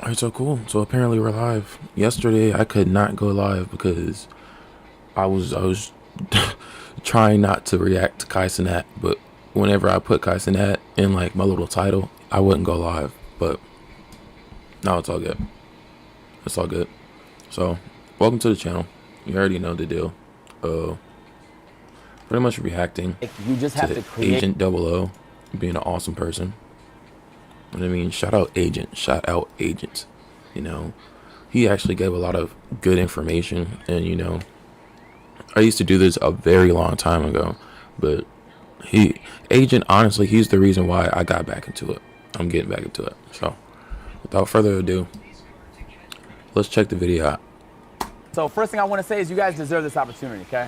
Alright, so cool. So apparently we're live. Yesterday I could not go live because I was trying not to react to Kai Cenat, but whenever I put Kai Cenat in like my little title, I wouldn't go live. But now it's all good. It's all good. So welcome to the channel. You already know the deal. Uh, Pretty much reacting You just have to to create. Agent Double O being an awesome person. You know what I mean? Shout out Agent. Shout out Agent. You know, he actually gave a lot of good information. And, you know, I used to do this a very long time ago. But Agent, honestly, he's the reason why I got back into it. I'm getting back into it. So, without further ado, let's check the video out. So first thing I want to say is you guys deserve this opportunity, okay?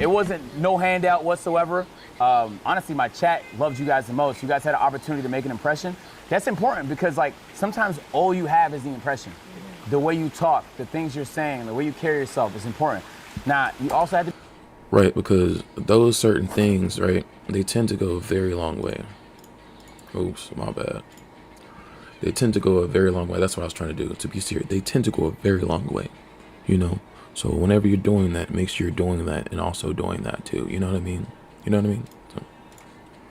It wasn't no handout whatsoever. Honestly, my chat loved you guys the most. You guys had an opportunity to make an impression. That's important because like sometimes all you have is the impression. The way you talk, the things you're saying, the way you carry yourself is important. Now, you also have to. Right, because those certain things, right, they tend to go a very long way. Oops, my bad. They tend to go a very long way. That's what I was trying to do. To be serious, they tend to go a very long way. You know, so whenever you're doing that, make sure you're doing that and also doing that too. You know what I mean? You know what I mean? So.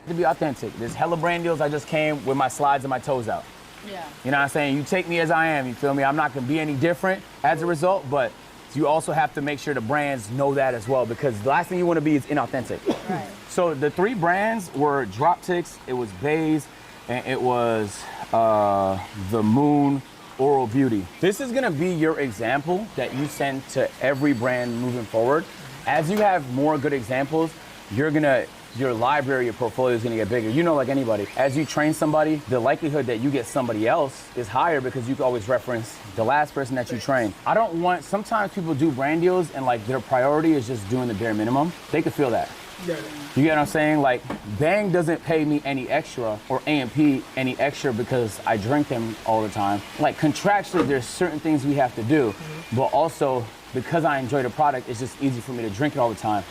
To be authentic. There's hella brand deals. I just came with my slides and my toes out. Yeah. You know what I'm saying? You take me as I am, you feel me? I'm not gonna be any different as a result, but you also have to make sure the brands know that as well because the last thing you wanna be is inauthentic. Right. So the three brands were Droptix, it was Baze, and it was the Moon Oral Beauty. This is gonna be your example that you send to every brand moving forward. As you have more good examples, your library, your portfolio is gonna get bigger. You know, like anybody, as you train somebody, the likelihood that you get somebody else is higher because you can always reference the last person that you trained. Sometimes people do brand deals and like their priority is just doing the bare minimum. They could feel that. Yeah. You get what I'm saying? Like, Bang doesn't pay me any extra or A&P any extra because I drink them all the time. Like, contractually, there's certain things we have to do, but also because I enjoy the product, it's just easy for me to drink it all the time.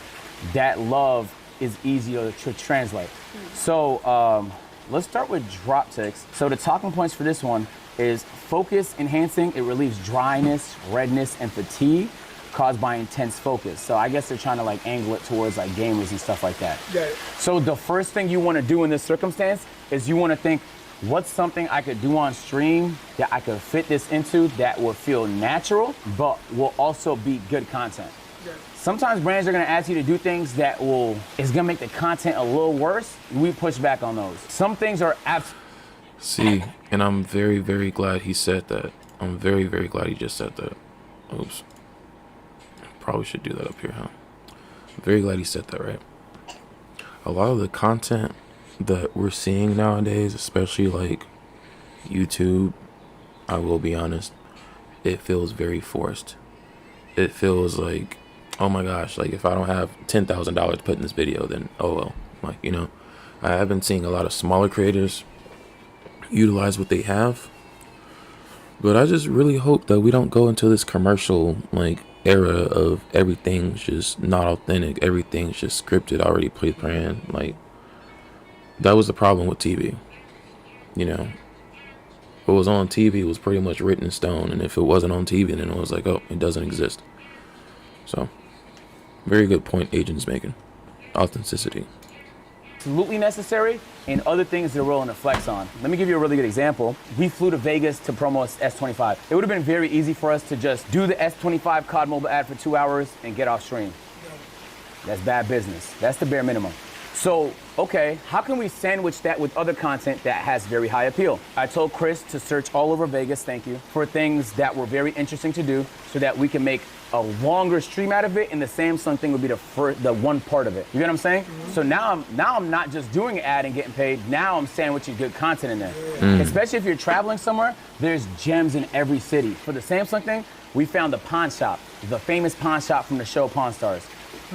That love is easier to translate. So, let's start with Droptix. So the talking points for this one is focus enhancing. It relieves dryness, redness, and fatigue caused by intense focus. So I guess they're trying to like angle it towards like gamers and stuff like that. Yeah. So the first thing you want to do in this circumstance is you want to think, what's something I could do on stream that I could fit this into that will feel natural, but will also be good content. Yeah. Sometimes brands are gonna ask you to do things that is gonna make the content a little worse. We push back on those. Some things are See, and I'm very, very glad he said that. I'm very, very glad he just said that. Oops. Probably should do that up here, huh? I'm very glad he said that, right? A lot of the content that we're seeing nowadays, especially like YouTube, I will be honest, it feels very forced. It feels like, oh my gosh, like if I don't have $10,000 put in this video, then oh well. Like, you know, I have been seeing a lot of smaller creators utilize what they have, but I just really hope that we don't go into this commercial like era of everything's just not authentic, everything's just scripted, already pre-planned. Like, that was the problem with TV. You know, what was on TV was pretty much written in stone, and if it wasn't on TV, then it was like, oh, it doesn't exist. So, very good point Agent's making. Authenticity. absolutely necessary and other things they're willing to flex on. Let me give you a really good example. We flew to Vegas to promo S25. It would have been very easy for us to just do the S25 COD mobile ad for 2 hours and get off stream. That's bad business. That's the bare minimum. So, okay, how can we sandwich that with other content that has very high appeal? I told Chris to search all over Vegas, thank you, for things that were very interesting to do so that we can make a longer stream out of it, and the Samsung thing would be the one part of it. You get what I'm saying? So now I'm not just doing an ad and getting paid. Now I'm sandwiching good content in there. Especially if you're traveling somewhere, there's gems in every city. For the Samsung thing, we found the pawn shop, the famous pawn shop from the show Pawn Stars.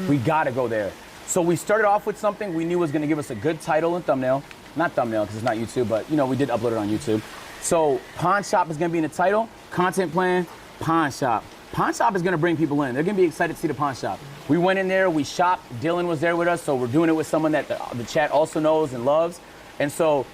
We gotta go there. So we started off with something we knew was gonna give us a good title and thumbnail. Not thumbnail, because it's not YouTube, but you know, we did upload it on YouTube. So Pawn Shop is gonna be in the title, content plan, Pawn Shop. Pawn Shop is gonna bring people in. They're gonna be excited to see the Pawn Shop. We went in there, we shopped, Dylan was there with us, so we're doing it with someone that the chat also knows and loves. And so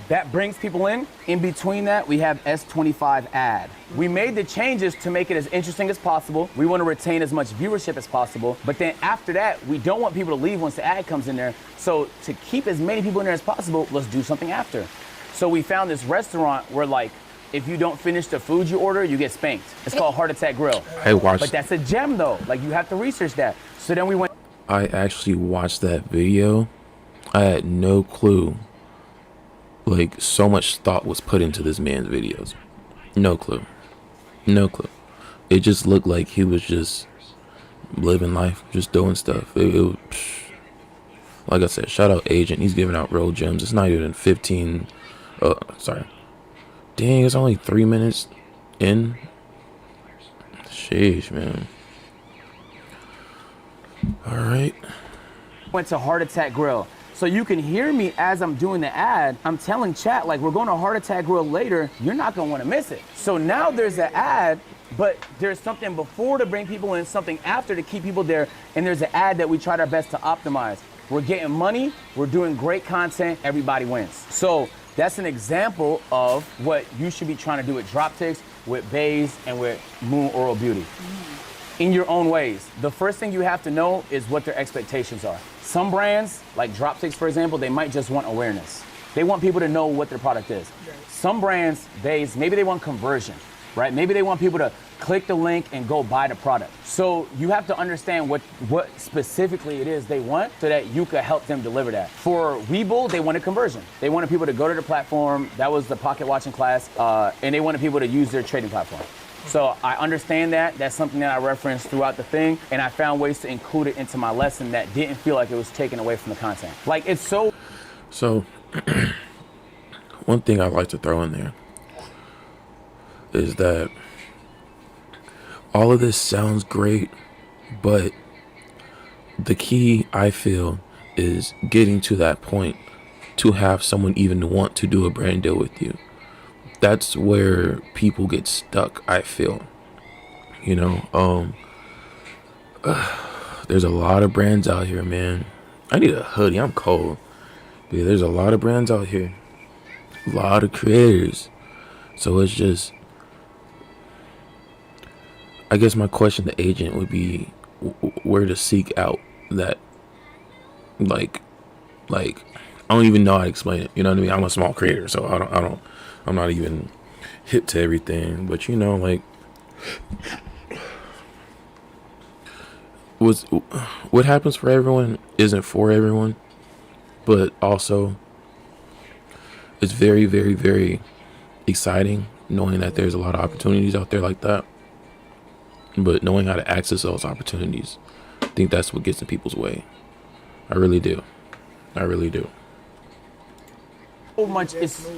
that brings people in. In between that, we have S25 ad. We made the changes to make it as interesting as possible. We want to retain as much viewership as possible. But then after that, we don't want people to leave once the ad comes in there. So to keep as many people in there as possible, let's do something after. So we found this restaurant where, like, if you don't finish the food you order, you get spanked. It's called Heart Attack Grill. I watched. But that's a gem though. Like, you have to research that. So then we went. I actually watched that video. I had no clue. Like, so much thought was put into this man's videos. No clue. No clue. It just looked like he was just living life, just doing stuff. Like I said, shout out Agent. He's giving out real gems. It's not even 15. Sorry. Dang, it's only 3 minutes in. Sheesh, man. All right. Went to Heart Attack Grill. So you can hear me as I'm doing the ad. I'm telling chat, like, we're going to Heart Attack Grill later. You're not going to want to miss it. So now there's an ad, but there's something before to bring people in, something after to keep people there, and there's an ad that we tried our best to optimize. We're getting money, we're doing great content, everybody wins. So that's an example of what you should be trying to do with Droptix, with Bays, and with Moon Oral Beauty. In your own ways. The first thing you have to know is what their expectations are. Some brands, like Droptix, for example, they might just want awareness. They want people to know what their product is. Some brands, maybe they want conversion, right? Maybe they want people to click the link and go buy the product. So you have to understand what specifically it is they want so that you can help them deliver that. For Webull, they wanted conversion. They wanted people to go to the platform. That was the pocket watching class. And they wanted people to use their trading platform. So I understand that. That's something that I referenced throughout the thing. And I found ways to include it into my lesson that didn't feel like it was taken away from the content. Like, it's so... So, one thing I'd like to throw in there is that all of this sounds great, but the key, I feel, is getting to that point to have someone even want to do a brand deal with you. That's where people get stuck, I feel. You know, there's a lot of brands out here, man. I need a hoodie. I'm cold. But yeah, there's a lot of brands out here. A lot of creators. So it's just, I guess my question to Agent would be where to seek out that, like, I don't even know how to explain it. You know what I mean? I'm a small creator, so I'm not even hip to everything, but you know, like, what happens for everyone isn't for everyone, but also it's very, very, very exciting knowing that there's a lot of opportunities out there like that, but knowing how to access those opportunities, I think that's what gets in people's way. I really do. So much, it's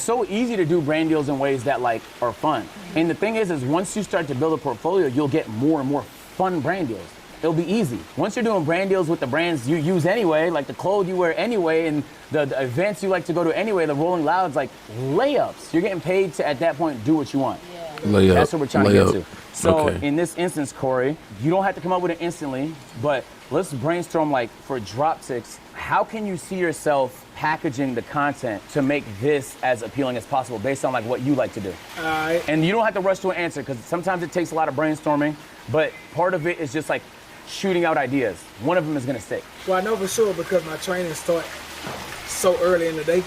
so easy to do brand deals in ways that, like, are fun. And the thing is once you start to build a portfolio, you'll get more and more fun brand deals. It'll be easy. Once you're doing brand deals with the brands you use anyway, like the clothes you wear anyway, and the events you like to go to anyway, the Rolling Louds, like, layups. You're getting paid to, at that point, do what you want. Layup. That's what we're trying to get to. So Okay. in this instance, Corey, you don't have to come up with it instantly, but let's brainstorm, like, for Droptix, how can you see yourself packaging the content to make this as appealing as possible based on, like, what you like to do? And you don't have to rush to an answer because sometimes it takes a lot of brainstorming, but part of it is just, like, shooting out ideas. One of them is going to stick. Well, I know for sure because my training starts so early in the day.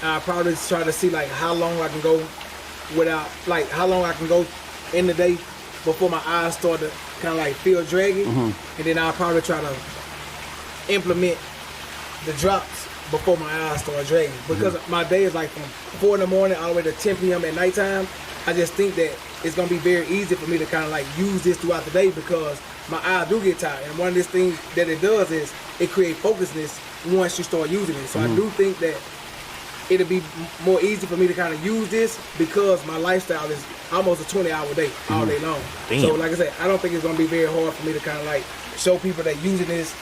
I probably try to see, like, how long I can go without, like, how long I can go in the day before my eyes start to kind of, like, feel draggy. And then I'll probably try to implement the drops before my eyes start dragging. Because my day is, like, from 4 in the morning all the way to 10 p.m. at nighttime. I just think that it's going to be very easy for me to kind of, like, use this throughout the day because my eyes do get tired. And one of these things that it does is it creates focusness once you start using it. So I do think that it'll be more easy for me to kind of use this because my lifestyle is almost a 20-hour day all day long. Damn. So like I said, I don't think it's going to be very hard for me to kind of, like, show people that using this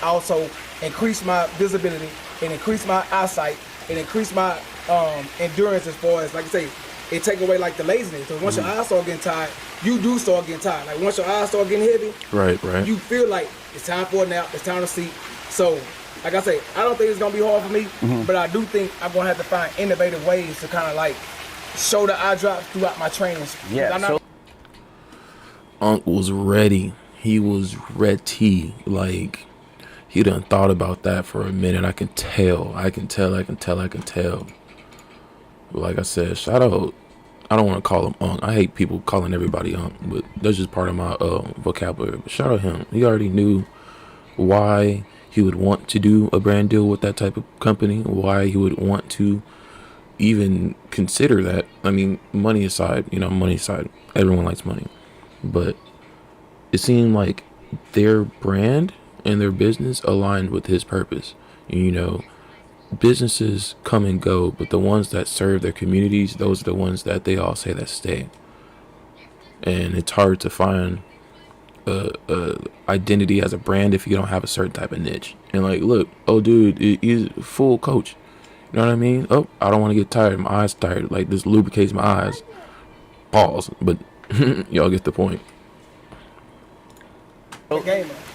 also increase my visibility and increase my eyesight and increase my endurance as far as, like I say, it take away, like, the laziness. So once your eyes start getting tired, you do start getting tired. Like, once your eyes start getting heavy, Right. you feel like it's time for a nap, it's time to sleep. So like I say, I don't think it's gonna be hard for me, but I do think I'm gonna have to find innovative ways to kind of like show the eye drops throughout my trainings. Yeah. I'm not, Unc was ready. He was ready. Like, he done thought about that for a minute. I can tell. But like I said, shout out. I don't want to call him Unc. I hate people calling everybody Unc, but that's just part of my vocabulary. But shout out him. He already knew why he would want to do a brand deal with that type of company, why he would want to even consider that. I mean, money aside, everyone likes money. But it seemed like their brand and their business aligned with his purpose. Businesses come and go, but the ones that serve their communities, those are the ones that they all say that stay. And it's hard to find a identity as a brand if you don't have a certain type of niche. And like, look, oh dude, he's a full coach. You know what I mean? Oh, I don't want to get tired. My eyes tired. Like, this lubricates my eyes. Pause. But y'all get the point.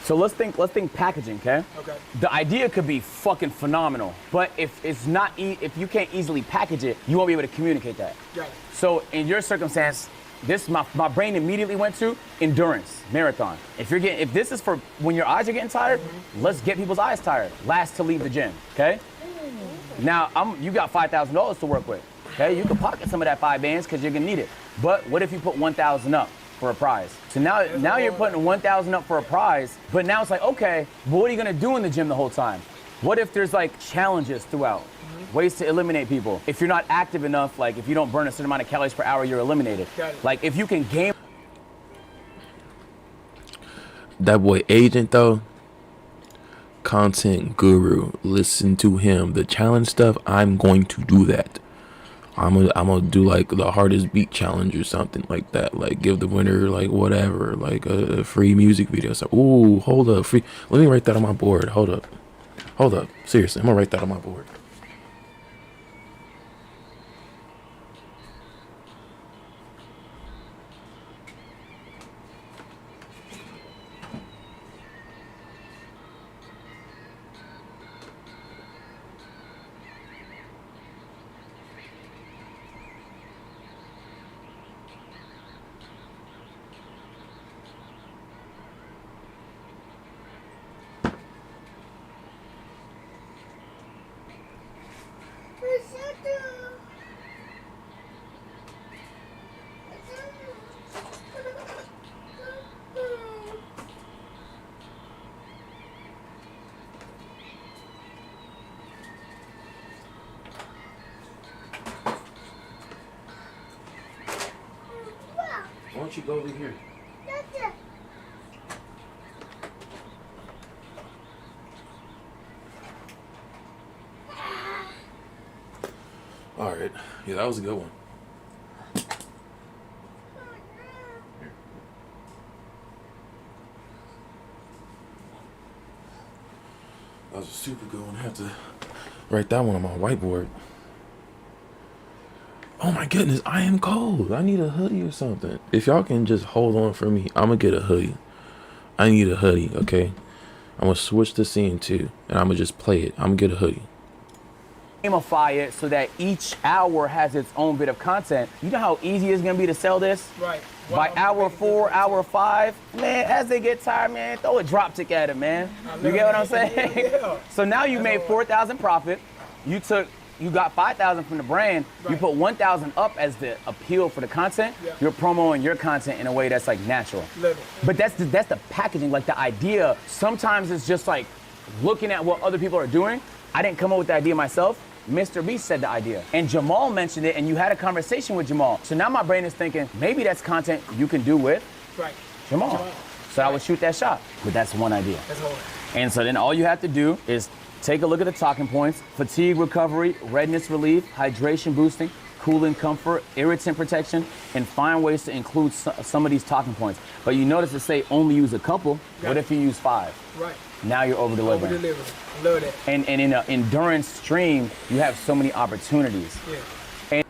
So let's think packaging, okay? Okay. The idea could be fucking phenomenal, but if it's not, if you can't easily package it, you won't be able to communicate that. Got it. So in your circumstance, my brain immediately went to endurance, marathon. If this is for when your eyes are getting tired, let's get people's eyes tired. Last to leave the gym, okay? Now you got $5,000 to work with, okay? You can pocket some of that 5 bands because you're gonna need it. But what if you put 1,000 up for a prize? So now you're putting 1,000 up for a prize, but now it's like, okay, but what are you gonna do in the gym the whole time? What if there's like challenges throughout? Ways to eliminate people. If you're not active enough, like if you don't burn a certain amount of calories per hour, you're eliminated. Got it. Like if you can game. That boy Agent though, content guru. Listen to him. The challenge stuff, I'm going to do that. I'm gonna do like the hardest beat challenge or something like that. Like give the winner like whatever, like a free music video. So, ooh, hold up, free. Let me write that on my board. Hold up. Seriously, I'm gonna write that on my board. Why don't you go over here? All right. Yeah, that was a good one. That was a super good one. I have to write that one on my whiteboard. Oh my goodness, I am cold. I need a hoodie or something. If y'all can just hold on for me, I'm gonna get a hoodie. I need a hoodie, okay? I'm gonna switch the scene too, and I'm gonna just play it. I'm gonna get a hoodie. Gamify it so that each hour has its own bit of content. You know how easy it's gonna be to sell this? Right. By hour 4, hour 5, man, as they get tired, man, throw a drop tick at it, man. You get what I'm saying? Yeah. So now you made 4,000 profit. You got 5,000 from the brand. Right. You put 1,000 up as the appeal for the content. Yeah. You're promoting your content in a way that's like natural. Love it. But that's the packaging, like the idea. Sometimes it's just like looking at what other people are doing. I didn't come up with the idea myself. Mr. Beast said the idea. And Jamal mentioned it, and you had a conversation with Jamal. So now my brain is thinking, maybe that's content you can do with Right. Jamal. So I would shoot that shot. But that's one idea. That's hard. And so then all you have to do is take a look at the talking points: fatigue recovery, redness relief, hydration boosting, cooling comfort, irritant protection, and find ways to include some of these talking points. But you notice it say only use a couple. What if you use 5? Right. Now you're over delivering. Over-delivering. Love that. And in an endurance stream, you have so many opportunities. Yeah.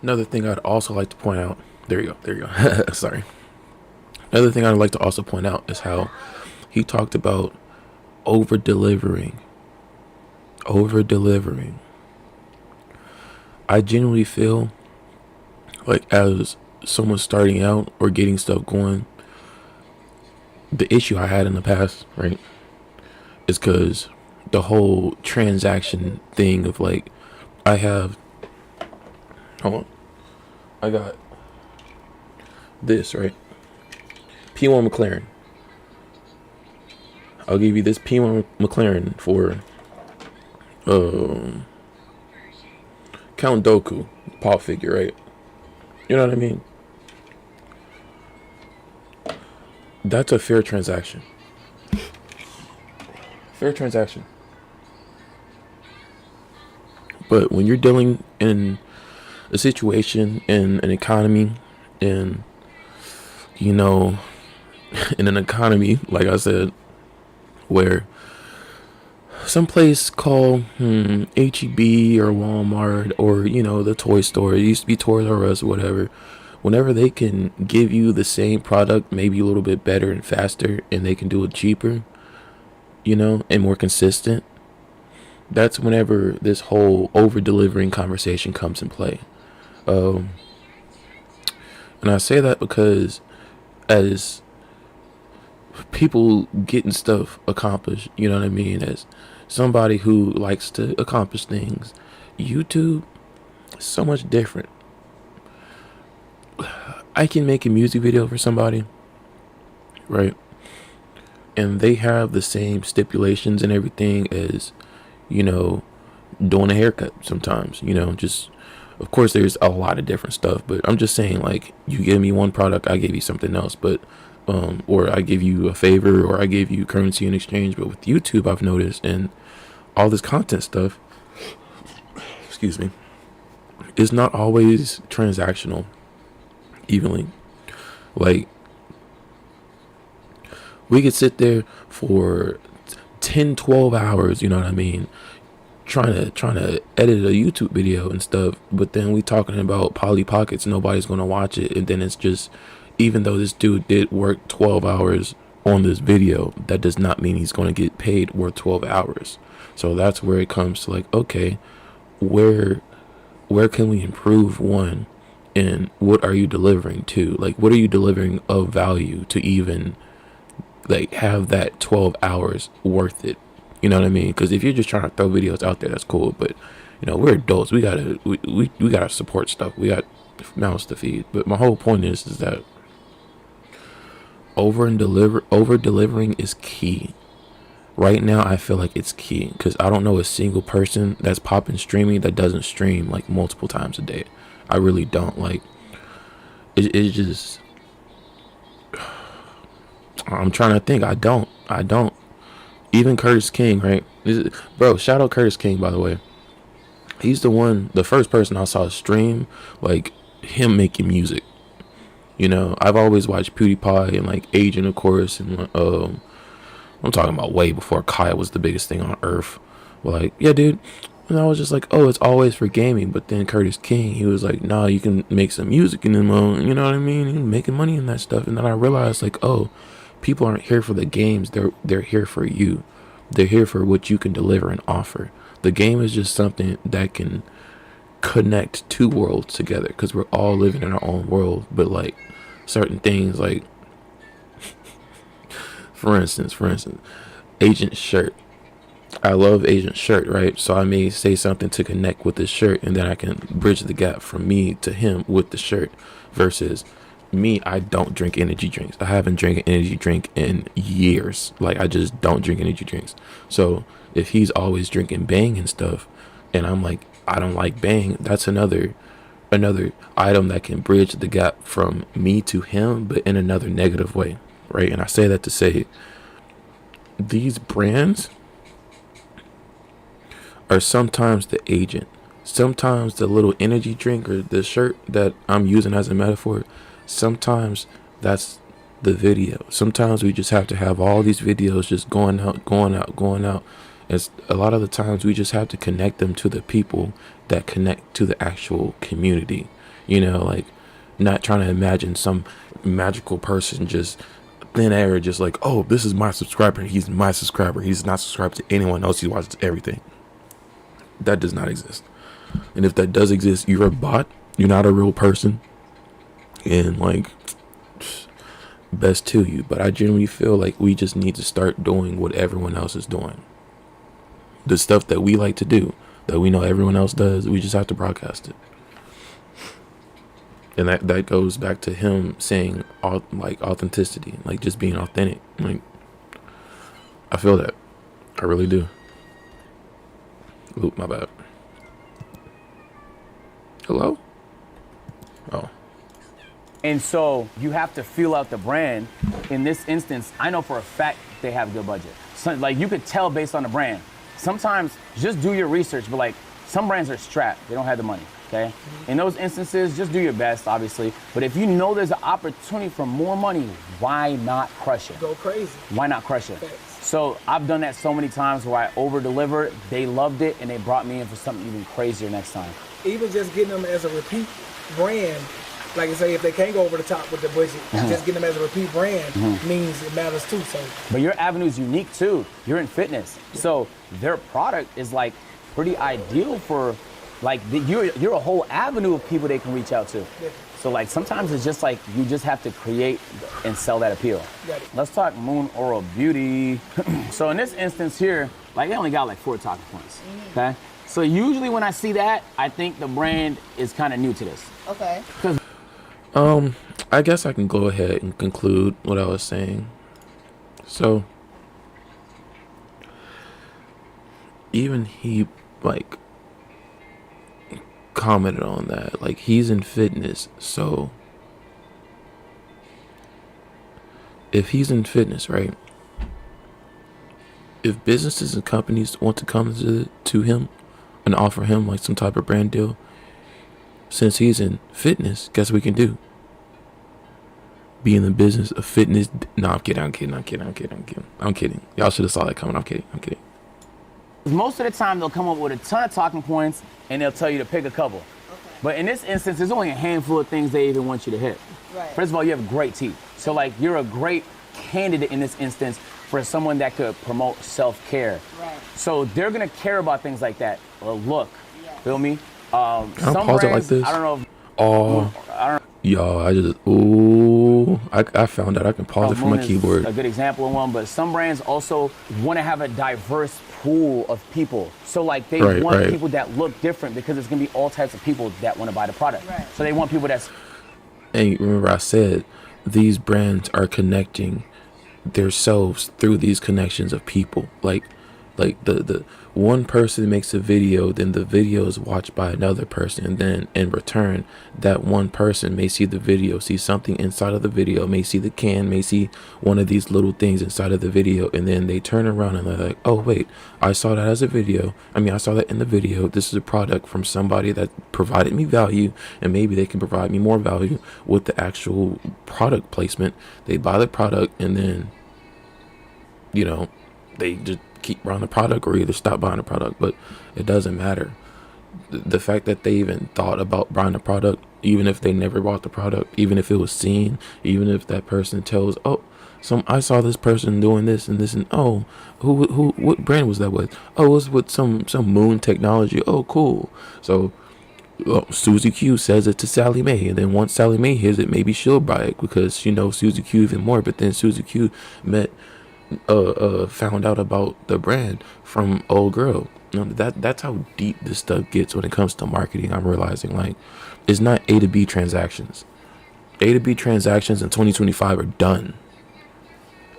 Another thing I'd also like to point out. There you go. Sorry. Another thing I'd like to also point out is how he talked about over delivering. Over delivering. I genuinely feel like, as someone starting out or getting stuff going, the issue I had in the past, right, is because the whole transaction thing of like, I have, hold on, I got this, right, P1 McLaren. I'll give you this P1 McLaren for Count Dooku pop figure, right? You know what I mean? That's a fair transaction. Fair transaction. But when you're dealing in a situation, in an economy, in, you know, in an economy, like I said, where some place called H-E-B or Walmart or, you know, the toy store, it used to be Toys R Us or whatever, whenever they can give you the same product, maybe a little bit better and faster, and they can do it cheaper, you know, and more consistent, that's whenever this whole over-delivering conversation comes in play. And I say that because as people getting stuff accomplished, you know what I mean, as somebody who likes to accomplish things, YouTube is so much different. I can make a music video for somebody, right, and they have the same stipulations and everything as, you know, doing a haircut sometimes, you know, just, of course there's a lot of different stuff, but I'm just saying, like, you give me one product, I give you something else, but or I give you a favor, or I give you currency in exchange. But with YouTube, I've noticed, and all this content stuff, excuse me, is not always transactional evenly. Like, we could sit there for 10-12 hours, you know what I mean, trying to edit a YouTube video and stuff, but then we talking about Polly Pockets, nobody's gonna watch it, and then it's just, even though this dude did work 12 hours on this video, that does not mean he's going to get paid worth 12 hours. So that's where it comes to, like, okay, where can we improve, one, and what are you delivering to? Like, what are you delivering of value to even, like, have that 12 hours worth it? You know what I mean? Because if you're just trying to throw videos out there, that's cool, but, you know, we're adults. We gotta support stuff. We got mouths to feed. But my whole point is that over delivering is key. Right now, I feel like it's key, because I don't know a single person that's popping streaming that doesn't stream like multiple times a day. I really don't. Like, it's just, I'm trying to think. I don't. Even Curtis King, right? Bro, shout out Curtis King, by the way. He's the first person I saw stream, like, him making music. You know, I've always watched PewDiePie and, like, Agent, of course, and I'm talking about way before Kyle was the biggest thing on earth. Like, yeah, dude. And I was just like, oh, it's always for gaming. But then Curtis King, he was like, nah, you can make some music in them, you know what I mean? He's making money in that stuff. And then I realized, like, oh, people aren't here for the games. They're here for you. They're here for what you can deliver and offer. The game is just something that can connect two worlds together, because we're all living in our own world. But, like, certain things, like, for instance, Agent shirt. I love Agent shirt, right? So I may say something to connect with this shirt, and then I can bridge the gap from me to him with the shirt. Versus me, I don't drink energy drinks. I haven't drank an energy drink in years. Like, I just don't drink energy drinks. So if he's always drinking Bang and stuff, and I'm like, I don't like Bang, that's another item that can bridge the gap from me to him, but in another negative way, right? And I say that to say, these brands are sometimes the agent. Sometimes the little energy drink or the shirt that I'm using as a metaphor, sometimes that's the video. Sometimes we just have to have all these videos just going out. It's a lot of the times we just have to connect them to the people that connect to the actual community. You know, like, not trying to imagine some magical person just thin air, just like, oh, this is my subscriber. He's my subscriber. He's not subscribed to anyone else. He watches everything. That does not exist. And if that does exist, you're a bot. You're not a real person. And like, best to you. But I genuinely feel like we just need to start doing what everyone else is doing. The stuff that we like to do, that we know everyone else does, we just have to broadcast it. And that goes back to him saying like authenticity, like just being authentic. Like, I feel that. I really do. Oop, my bad. Hello? Oh. And so you have to feel out the brand. In this instance, I know for a fact they have good budget. So like you could tell based on the brand. Sometimes just do your research, but like some brands are strapped. They don't have the money, okay? In those instances, just do your best, obviously. But if you know there's an opportunity for more money, why not crush it? Go crazy. Why not crush it? Facts. So I've done that so many times where I over-deliver, they loved it, and they brought me in for something even crazier next time. Even just getting them as a repeat brand, like I say, if they can't go over the top with the budget, just getting them as a repeat brand means it matters too. So, But your avenue is unique too. You're in fitness. So their product is like pretty ideal for like you're a whole avenue of people they can reach out to. Yeah. So like sometimes it's just like you just have to create and sell that appeal. Got it. Let's talk Moon Oral Beauty. So in this instance here, like they only got like 4 talking points. Okay. So usually when I see that, I think the brand is kind of new to this. Okay. I guess I can go ahead and conclude what I was saying. So, even he, like, commented on that. Like, he's in fitness, so if he's in fitness, right? If businesses and companies want to come to him and offer him, like, some type of brand deal, since he's in fitness, guess what we can do? Be in the business of fitness. No, I'm kidding. Y'all should have saw that coming. I'm kidding. Most of the time they'll come up with a ton of talking points and they'll tell you to pick a couple. Okay. But in this instance, there's only a handful of things they even want you to hit. Right. First of all, you have great teeth. So like you're a great candidate in this instance for someone that could promote self-care. Right. So they're gonna care about things like that. Look, Yes. feel me? Can I Some pause it like brands, this? I don't know if Oh, I don't yo, I found out I can pause it from Moon my is keyboard. a good example of one, but some brands also want to have a diverse pool of people. So like they Right, want right. people that look different because it's gonna be all types of people that want to buy the product. Right. So they want people that's And remember I said these brands are connecting themselves through these connections of people. Like the one person makes a video, then the video is watched by another person, and then in return that one person may see the video, see something inside of the video, may see the can, may see one of these little things inside of the video, and then they turn around and they're like, oh wait, I saw that as a video. I saw that in the video. This is a product from somebody that provided me value, and maybe they can provide me more value with the actual product placement. They buy the product, and then they just keep buying the product or either stop buying the product. But it doesn't matter. The fact that they even thought about buying the product, even if they never bought the product, even if it was seen, even if that person tells, oh, I saw this person doing this and this, and oh, what brand was that with? Oh, it was with some Moon technology. Oh, cool. So Susie Q says it to Sally Mae, and then once Sally Mae hears it, maybe she'll buy it because she knows Susie Q even more. But then Susie Q found out about the brand from old girl. That's how deep this stuff gets when it comes to marketing. I'm realizing, like, it's not A to B transactions. A to B transactions in 2025 are done.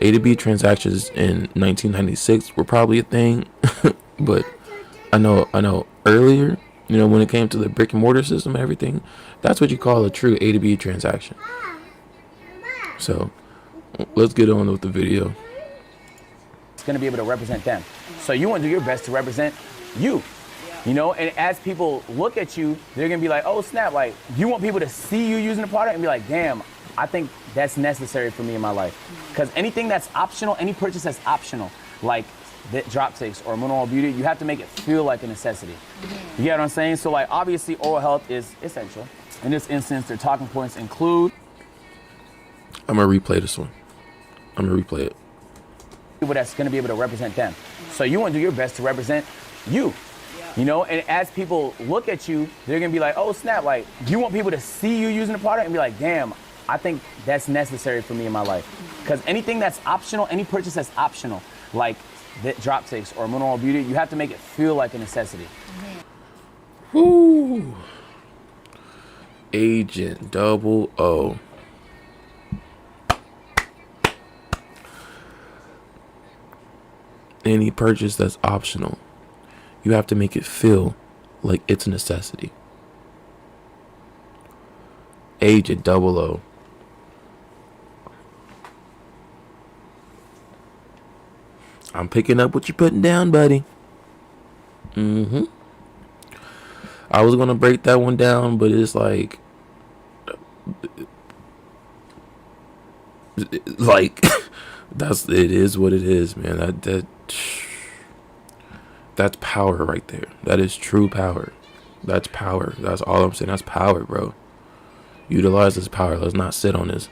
A to B transactions in 1996 were probably a thing, but I know earlier, when it came to the brick and mortar system and everything, that's what you call a true A to B transaction. So let's get on with the video. going to be able to represent them. So you want to do your best to represent you. And as people look at you, they're going to be like, oh, snap. Like, you want people to see you using the product and be like, damn, I think that's necessary for me in my life. Because anything that's optional, any purchase that's optional, like the Dropsticks or Moon Oral Beauty, you have to make it feel like a necessity. You get what I'm saying? So, like, obviously, oral health is essential. In this instance, their talking points include. I'm going to replay this one. I'm gonna replay it. People that's going to be able to represent them. So you want to do your best to represent you. You know, and as people look at you, they're going to be like, oh, snap. Like, you want people to see you using the product and be like, damn, I think that's necessary for me in my life. Because anything that's optional, any purchase that's optional, like the drop takes or Moon Oral Beauty, you have to make it feel like a necessity. Woo. Agent Double O. Any purchase that's optional, you have to make it feel like it's a necessity. Agent Double O. I'm picking up what you're putting down, buddy. I was gonna break that one down, but it's like it is what it is, man. That's power right there. That is true power. That's power. That's all I'm saying. That's power, bro. Utilize this power. Let's not sit on this.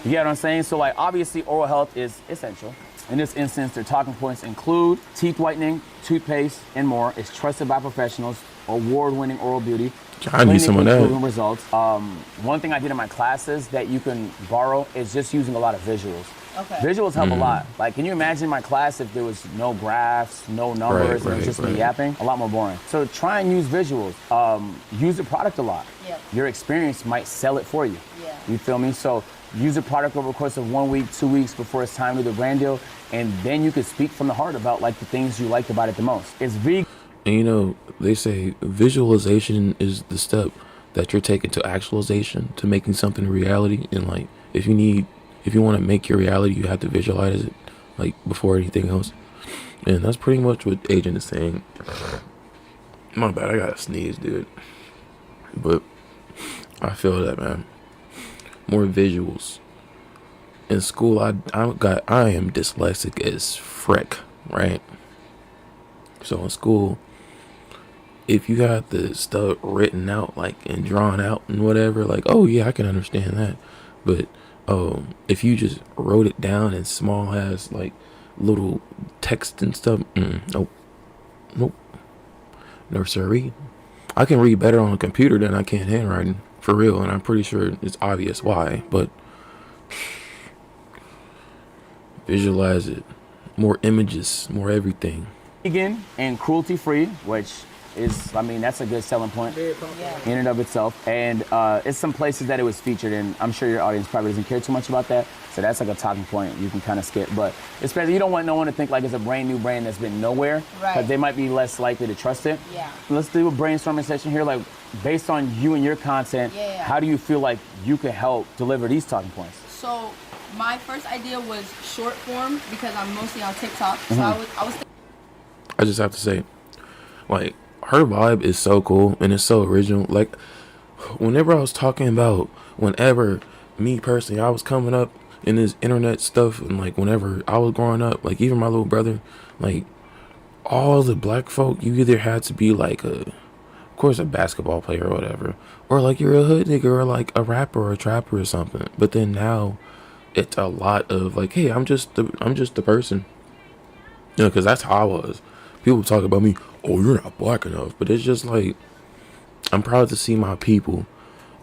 You get what I'm saying? So, like, obviously, oral health is essential. In this instance, their talking points include teeth whitening, toothpaste, and more. It's trusted by professionals, award-winning oral beauty. I need some of that. Proven results. One thing I did in my classes that you can borrow is just using a lot of visuals. Okay. Visuals help a lot. Like, can you imagine my class if there was no graphs, no numbers, and it was just me yapping? A lot more boring. So try and use visuals. Use the product a lot. Yep. Your experience might sell it for you. Yeah. You feel me? So use the product over the course of 1 week, 2 weeks before it's time to do the brand deal, and then you can speak from the heart about like the things you liked about it the most. It's vegan. And you know, they say visualization is the step that you're taking to actualization, to making something a reality. And like, if you want to make your reality, you have to visualize it, like, before anything else. And that's pretty much what Agent is saying. My bad, I gotta sneeze, dude. But I feel that, man. More visuals. In school, I am dyslexic as frick, right? So in school, if you got the stuff written out, like, and drawn out and whatever, like, oh yeah, I can understand that. But if you just wrote it down in small as like little text and stuff, nope, no sirree. I can read better on a computer than I can handwriting, for real, and I'm pretty sure it's obvious why. But visualize it, more images, more everything. Vegan and cruelty-free, which is, I mean, that's a good selling point in and of itself. And it's some places that it was featured in. I'm sure your audience probably doesn't care too much about that. So that's like a talking point you can kind of skip. But especially, you don't want no one to think like it's a brand new brand that's been nowhere. Right. Because they might be less likely to trust it. Yeah. Let's do a brainstorming session here. Like, based on you and your content, how do you feel like you can help deliver these talking points? So my first idea was short form because I'm mostly on TikTok. So I just have to say, like, her vibe is so cool and it's so original. Like, whenever me personally, I was coming up in this internet stuff, and like whenever I was growing up, like even my little brother, like all the black folk, you either had to be like of course a basketball player or whatever, or like you're a hood nigga or like a rapper or a trapper or something. But then now it's a lot of like, hey, I'm just the person, you know, because that's how I was. People talk about me, oh, you're not black enough. But it's just like, I'm proud to see my people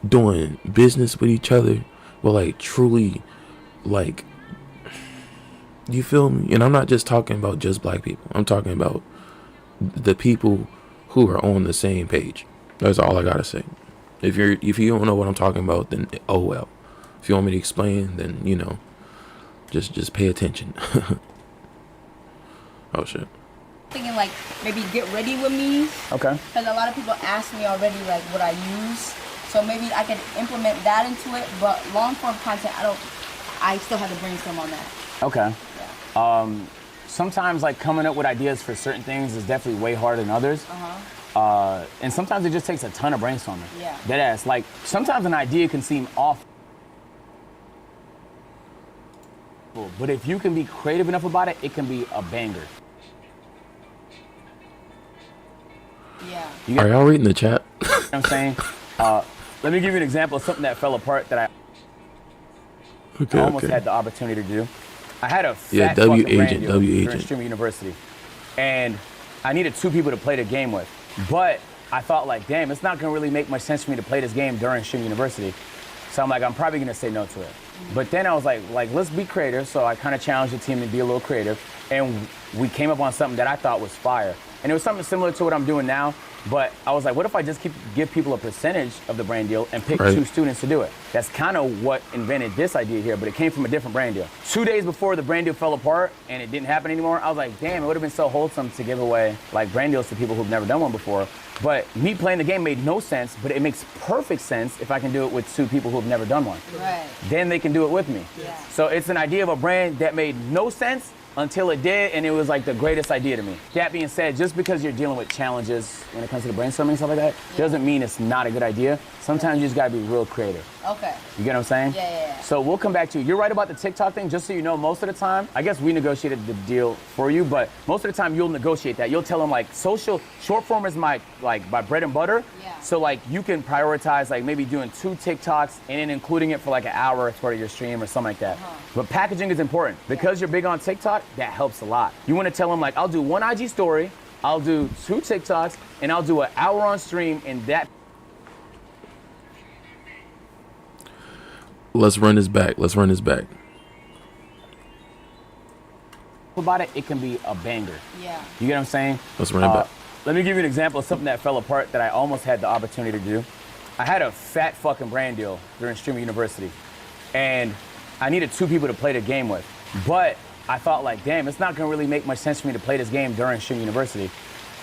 doing business with each other, but like truly, like, you feel me? And I'm not just talking about just black people. I'm talking about the people who are on the same page. That's all I gotta say. If you don't know what I'm talking about, then oh well. If you want me to explain, then you know, just pay attention. Oh shit. thinking like maybe get ready with me. Okay. Because a lot of people ask me already like what I use. So maybe I can implement that into it. But long form content, I still have to brainstorm on that. Okay. Yeah. Sometimes like coming up with ideas for certain things is definitely way harder than others. And sometimes it just takes a ton of brainstorming. Yeah. Deadass. Like sometimes an idea can seem off. But if you can be creative enough about it, it can be a banger. Yeah. Are y'all reading the chat? You know what I'm saying? Let me give you an example of something that fell apart that Okay, I almost okay. had the opportunity to do. I had a Yeah, fat W fucking brand agent, deal W during agent. Streamer University, and I needed 2 people to play the game with. But I thought like, damn, it's not gonna really make much sense for me to play this game during Streamer University. So I'm like, I'm probably gonna say no to it. But then I was like, let's be creative. So I kind of challenged the team to be a little creative, and we came up on something that I thought was fire. And it was something similar to what I'm doing now. But I was like, what if I just give people a percentage of the brand deal and pick Right. 2 students to do it? That's kind of what invented this idea here, but it came from a different brand deal. 2 days before the brand deal fell apart and it didn't happen anymore, I was like, damn, it would have been so wholesome to give away like brand deals to people who've never done one before. But me playing the game made no sense, but it makes perfect sense if I can do it with 2 people who've never done one. Right. Then they can do it with me. Yeah. So it's an idea of a brand that made no sense until it did, and it was like the greatest idea to me. That being said, just because you're dealing with challenges when it comes to the brainstorming and stuff like that, doesn't mean it's not a good idea. Sometimes you just gotta be real creative. Okay. You get what I'm saying? Yeah. So we'll come back to you. You're right about the TikTok thing, just so you know, most of the time, I guess we negotiated the deal for you, but most of the time you'll negotiate that. You'll tell them like short form is my bread and butter. Yeah. So like you can prioritize like maybe doing 2 TikToks and then including it for like an hour as part of your stream or something like that. But packaging is important. Because you're big on TikTok, that helps a lot. You wanna tell them like, I'll do 1 IG story, I'll do 2 TikToks, and I'll do an hour on stream, and that Let's run this back. Let's run this back. about it, it can be a banger. Yeah. You get what I'm saying? Let's run it back. Let me give you an example of something that fell apart that I almost had the opportunity to do. I had a fat fucking brand deal during Streamer University, and I needed 2 people to play the game with. But I thought like, damn, it's not gonna really make much sense for me to play this game during Streamer University.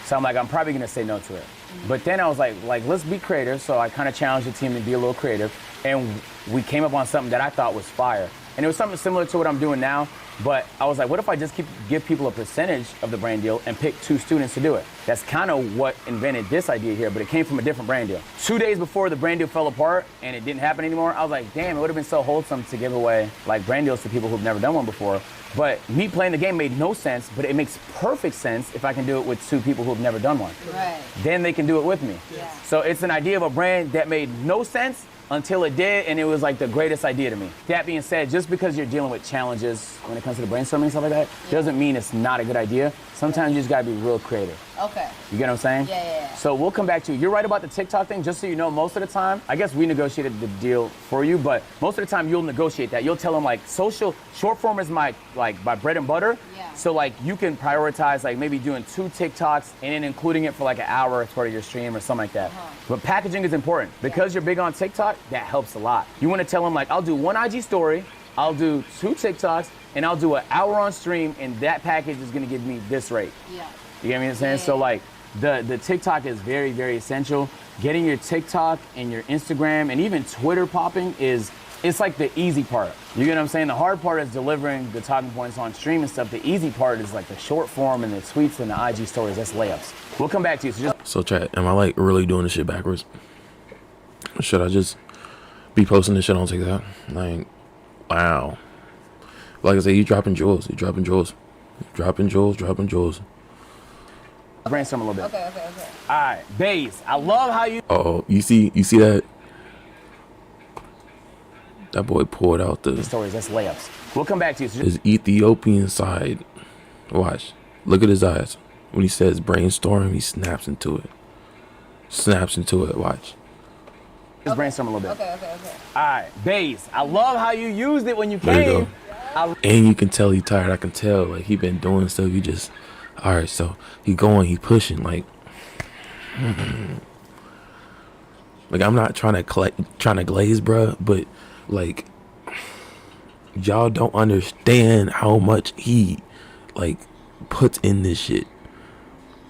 So I'm like, I'm probably gonna say no to it. But then I was like, let's be creative. So I kind of challenged the team to be a little creative, and we came up on something that I thought was fire. And it was something similar to what I'm doing now, but I was like, what if I just give people a percentage of the brand deal and pick 2 students to do it? That's kind of what invented this idea here, but it came from a different brand deal. 2 days before the brand deal fell apart and it didn't happen anymore, I was like, damn, it would have been so wholesome to give away like brand deals to people who've never done one before. But me playing the game made no sense, but it makes perfect sense if I can do it with 2 people who've never done one. Right. Then they can do it with me. Yeah. So it's an idea of a brand that made no sense until it did, and it was like the greatest idea to me. That being said, just because you're dealing with challenges when it comes to the brainstorming and stuff like that, doesn't mean it's not a good idea. Sometimes you just gotta be real creative. Okay. You get what I'm saying? Yeah. So we'll come back to you. You're right about the TikTok thing, just so you know, most of the time, I guess we negotiated the deal for you, but most of the time you'll negotiate that. You'll tell them like short form is my bread and butter. Yeah. So like you can prioritize like maybe doing 2 TikToks and then including it for like an hour as part of your stream or something like that. But packaging is important. Because you're big on TikTok, that helps a lot. You wanna tell them like, I'll do 1 IG story, I'll do 2 TikToks, and I'll do an hour on stream, and that package is gonna give me this rate. Yeah. You get what I'm saying? Yeah. So like the TikTok is very, very essential. Getting your TikTok and your Instagram and even Twitter popping it's like the easy part. You get what I'm saying? The hard part is delivering the talking points on stream and stuff. The easy part is like the short form and the tweets and the IG stories. That's layups. We'll come back to you. So just So chat, am I like really doing this shit backwards? Should I just be posting this shit on TikTok? Like, wow. Like I said, you dropping jewels. You dropping jewels. Dropping jewels. brainstorm a little bit. Okay. All right, Baze. I love how you Oh, you see that? That boy pulled out the stories. That's layups. We'll come back to you. So just his Ethiopian side. Watch. Look at his eyes. When he says brainstorm, he snaps into it. Watch. brainstorm a little bit. Okay. All right, Baze. I love how you used it when you There you came. go. And you can tell he tired. I can tell. Like, he been doing stuff. He just, all right, so he pushing. Like, like I'm not trying to glaze, bruh, but like, y'all don't understand how much he like puts in this shit.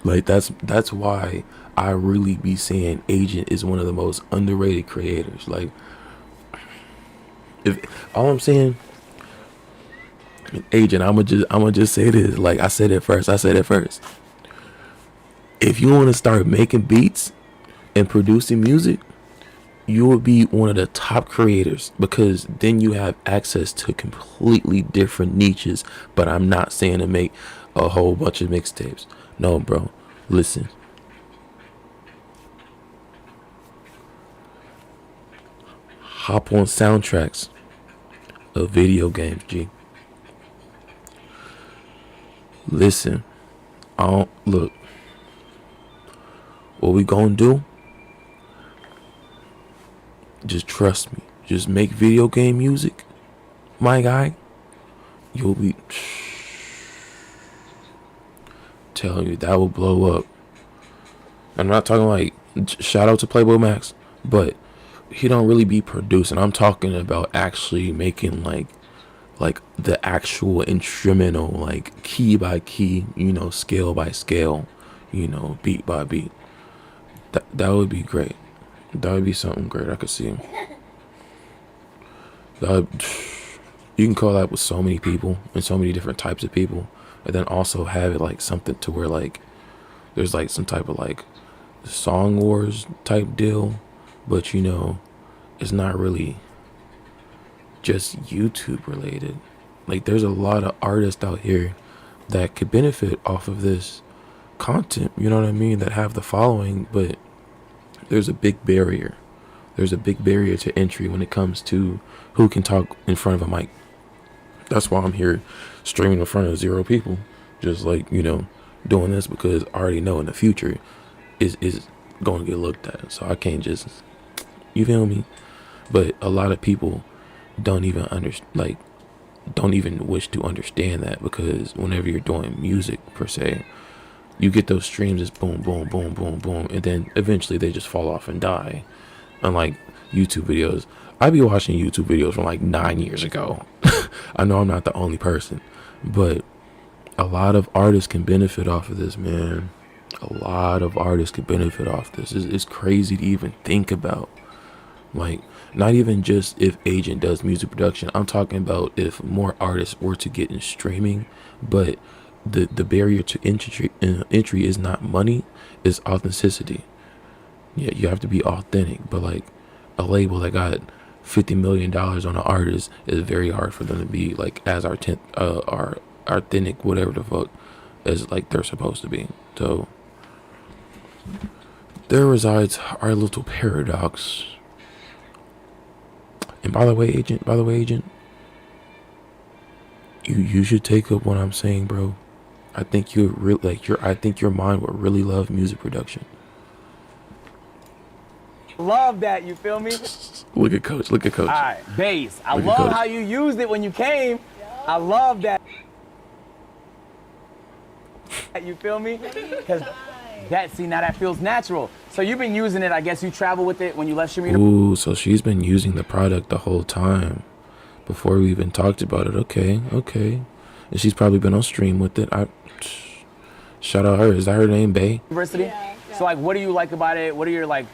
Like, that's why I really be saying Agent is one of the most underrated creators. Like, if all I'm saying, Agent, I'ma just say this. Like, I said it first. If you want to start making beats and producing music, you will be one of the top creators, because then you have access to completely different niches. But I'm not saying to make a whole bunch of mixtapes. No, bro. Listen. Hop on soundtracks. of video games, G. Listen, I don't look. What we gonna do? Just trust me. Just make video game music, my guy. You'll be telling you that will blow up. I'm not talking like shout out to Playboy Max, but he don't really be producing. I'm talking about actually making like the actual instrumental, like key by key, scale by scale, beat by beat. That would be great. That would be something great. I could see. You can collab with so many people and so many different types of people, and then also have it like something to where like there's like some type of like song wars type deal, but it's not really just YouTube related. Like there's a lot of artists out here that could benefit off of this content, you know what I mean, that have the following, but there's a big barrier. There's a big barrier to entry when it comes to who can talk in front of a mic. That's why I'm here streaming in front of 0 people, just like, doing this, because I already know in the future is going to get looked at. So I can't just, you feel me? But a lot of people don't even don't even wish to understand that, because whenever you're doing music per se, you get those streams, it's boom, boom, boom, boom, boom, and then eventually they just fall off and die. Unlike YouTube videos, I be watching YouTube videos from like 9 years ago. I know I'm not the only person, but a lot of artists can benefit off of this, man. A lot of artists can benefit off this. It's crazy to even think about. Like, not even just if Agent does music production. I'm talking about if more artists were to get in streaming, but the barrier to entry is not money, it's authenticity. Yeah, you have to be authentic, but like a label that got $50 million on an artist is very hard for them to be like as authentic, whatever the fuck, as like they're supposed to be. So there resides our little paradox. And by the way, agent, you should take up what I'm saying, bro. I think I think your mind would really love music production. Love that, you feel me? Look at Coach. All right, bass. I Look at love Coach. how you used it when you came. I love that. You feel me? Because now that feels natural. So you've been using it, I guess you travel with it when you left Shamina? Ooh, so she's been using the product the whole time before we even talked about it. Okay. And she's probably been on stream with it. Shout out her. Is that her name, Bay? University? Yeah. So like, what do you like about it? What are your like,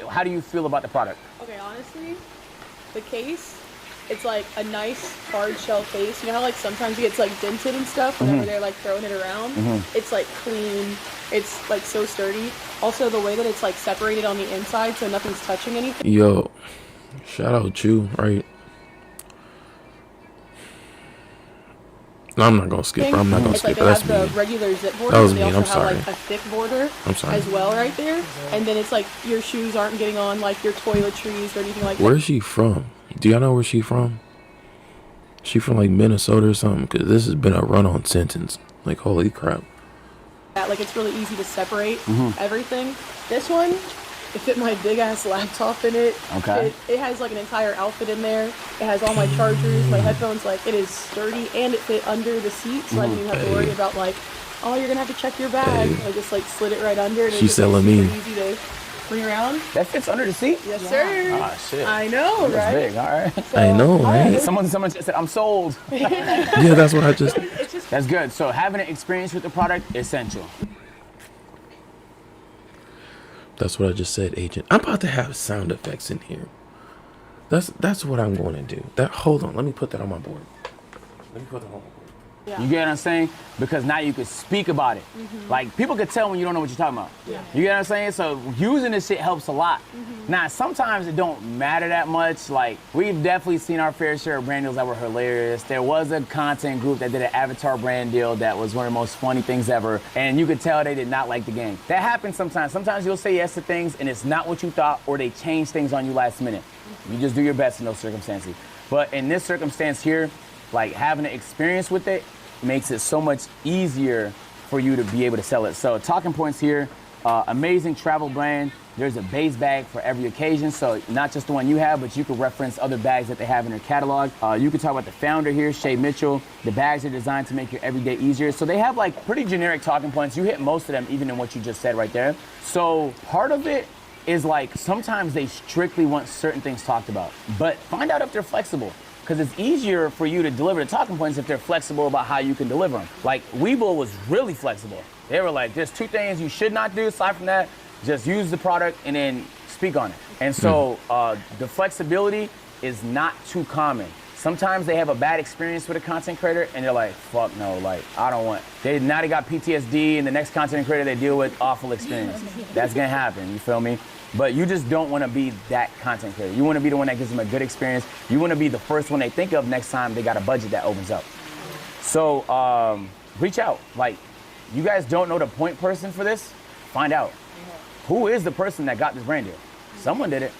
how do you feel about the product? Okay, honestly, the case, it's like a nice hard shell case. You know how like sometimes it gets like dented and stuff whenever they're like throwing it around? It's like clean. It's like so sturdy. Also the way that it's like separated on the inside so nothing's touching anything. Yo, shout out you, right? No, I'm not gonna skip her. I'm not gonna It's skip like her. they That's have me. the regular zip border, That was but they mean. also I'm have sorry. like a thick border I'm sorry. as well right there. And then it's like your shoes aren't getting on like your toiletries or anything like Where that. is she from? Do y'all know where she from? She from like Minnesota or something? Because this has been a run-on sentence. Like, holy crap. Like it's really easy to separate everything. This one, it fit my big ass laptop in it. Okay. It has like an entire outfit in there. It has all my chargers, my headphones. Like it is sturdy and it fit under the seat, so I didn't even have to worry about like, oh, you're gonna have to check your bag. I just like slid it right under. And She's it's just, like, selling super me. easy to bring around. That fits under the seat? Yes, sir. Ah, shit. I know, That's right? big, all right. So, I know, right? Someone just said, I'm sold. Yeah, that's what I just... It's just That's good. So having an experience with the product, essential. That's what I just said, agent. I'm about to have sound effects in here. That's what I'm going to do. Hold on, let me put that on my board. You get what I'm saying? Because now you can speak about it. Like, people can tell when you don't know what you're talking about. Yeah. You get what I'm saying? So using this shit helps a lot. Now, sometimes it don't matter that much. Like, we've definitely seen our fair share of brand deals that were hilarious. There was a content group that did an avatar brand deal that was one of the most funny things ever. And you could tell they did not like the game. That happens sometimes. Sometimes you'll say yes to things and it's not what you thought, or they change things on you last minute. You just do your best in those circumstances. But in this circumstance here, like having an experience with it makes it so much easier for you to be able to sell it. So talking points here, amazing travel brand. There's a base bag for every occasion, so not just the one you have, but you can reference other bags that they have in their catalog. You can talk about the founder here, Shay Mitchell. The bags are designed to make your everyday easier. So they have like pretty generic talking points. You hit most of them, even in what you just said right there. So part of it is like sometimes they strictly want certain things talked about, but find out if they're flexible. Because it's easier for you to deliver the talking points if they're flexible about how you can deliver them. Like Webull was really flexible. They were like, there's 2 things you should not do. Aside from that, just use the product and then speak on it. And so the flexibility is not too common. Sometimes they have a bad experience with a content creator and they're like, fuck no, like I don't want. They got PTSD, and the next content creator they deal with awful experience. That's gonna happen, you feel me? But you just don't want to be that content creator. You want to be the one that gives them a good experience. You want to be the first one they think of next time they got a budget that opens up. So reach out. Like, you guys don't know the point person for this? Find out. Who is the person that got this brand deal? Someone did it.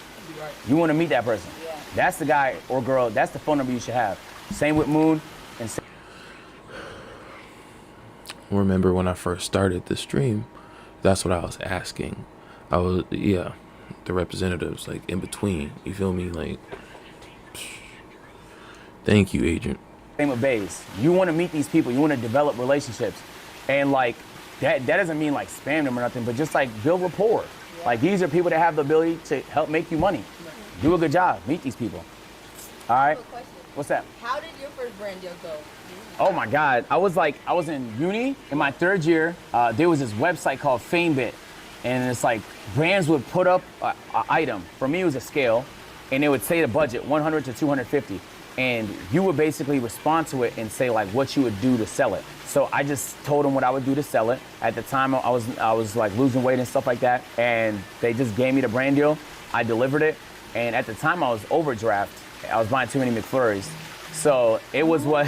You want to meet that person. That's the guy or girl. That's the phone number you should have. Same with Moon. And Remember when I first started the stream, that's what I was asking. I was, the representatives, like in between, you feel me? Like, thank you, agent. Same with Bays. You want to meet these people. You want to develop relationships. And like, that doesn't mean like spam them or nothing, but just like build rapport. Like, these are people that have the ability to help make you money. Do a good job. Meet these people. All right? What's that? How did your first brand deal go? Oh my God. I was in uni in my 3rd year. There was this website called FameBit. And it's like brands would put up an item. For me, it was a scale. And it would say the budget, 100 to 250. And you would basically respond to it and say like what you would do to sell it. So I just told them what I would do to sell it. At the time, I was like losing weight and stuff like that. And they just gave me the brand deal. I delivered it. And at the time, I was overdraft. I was buying too many McFlurries. So it was what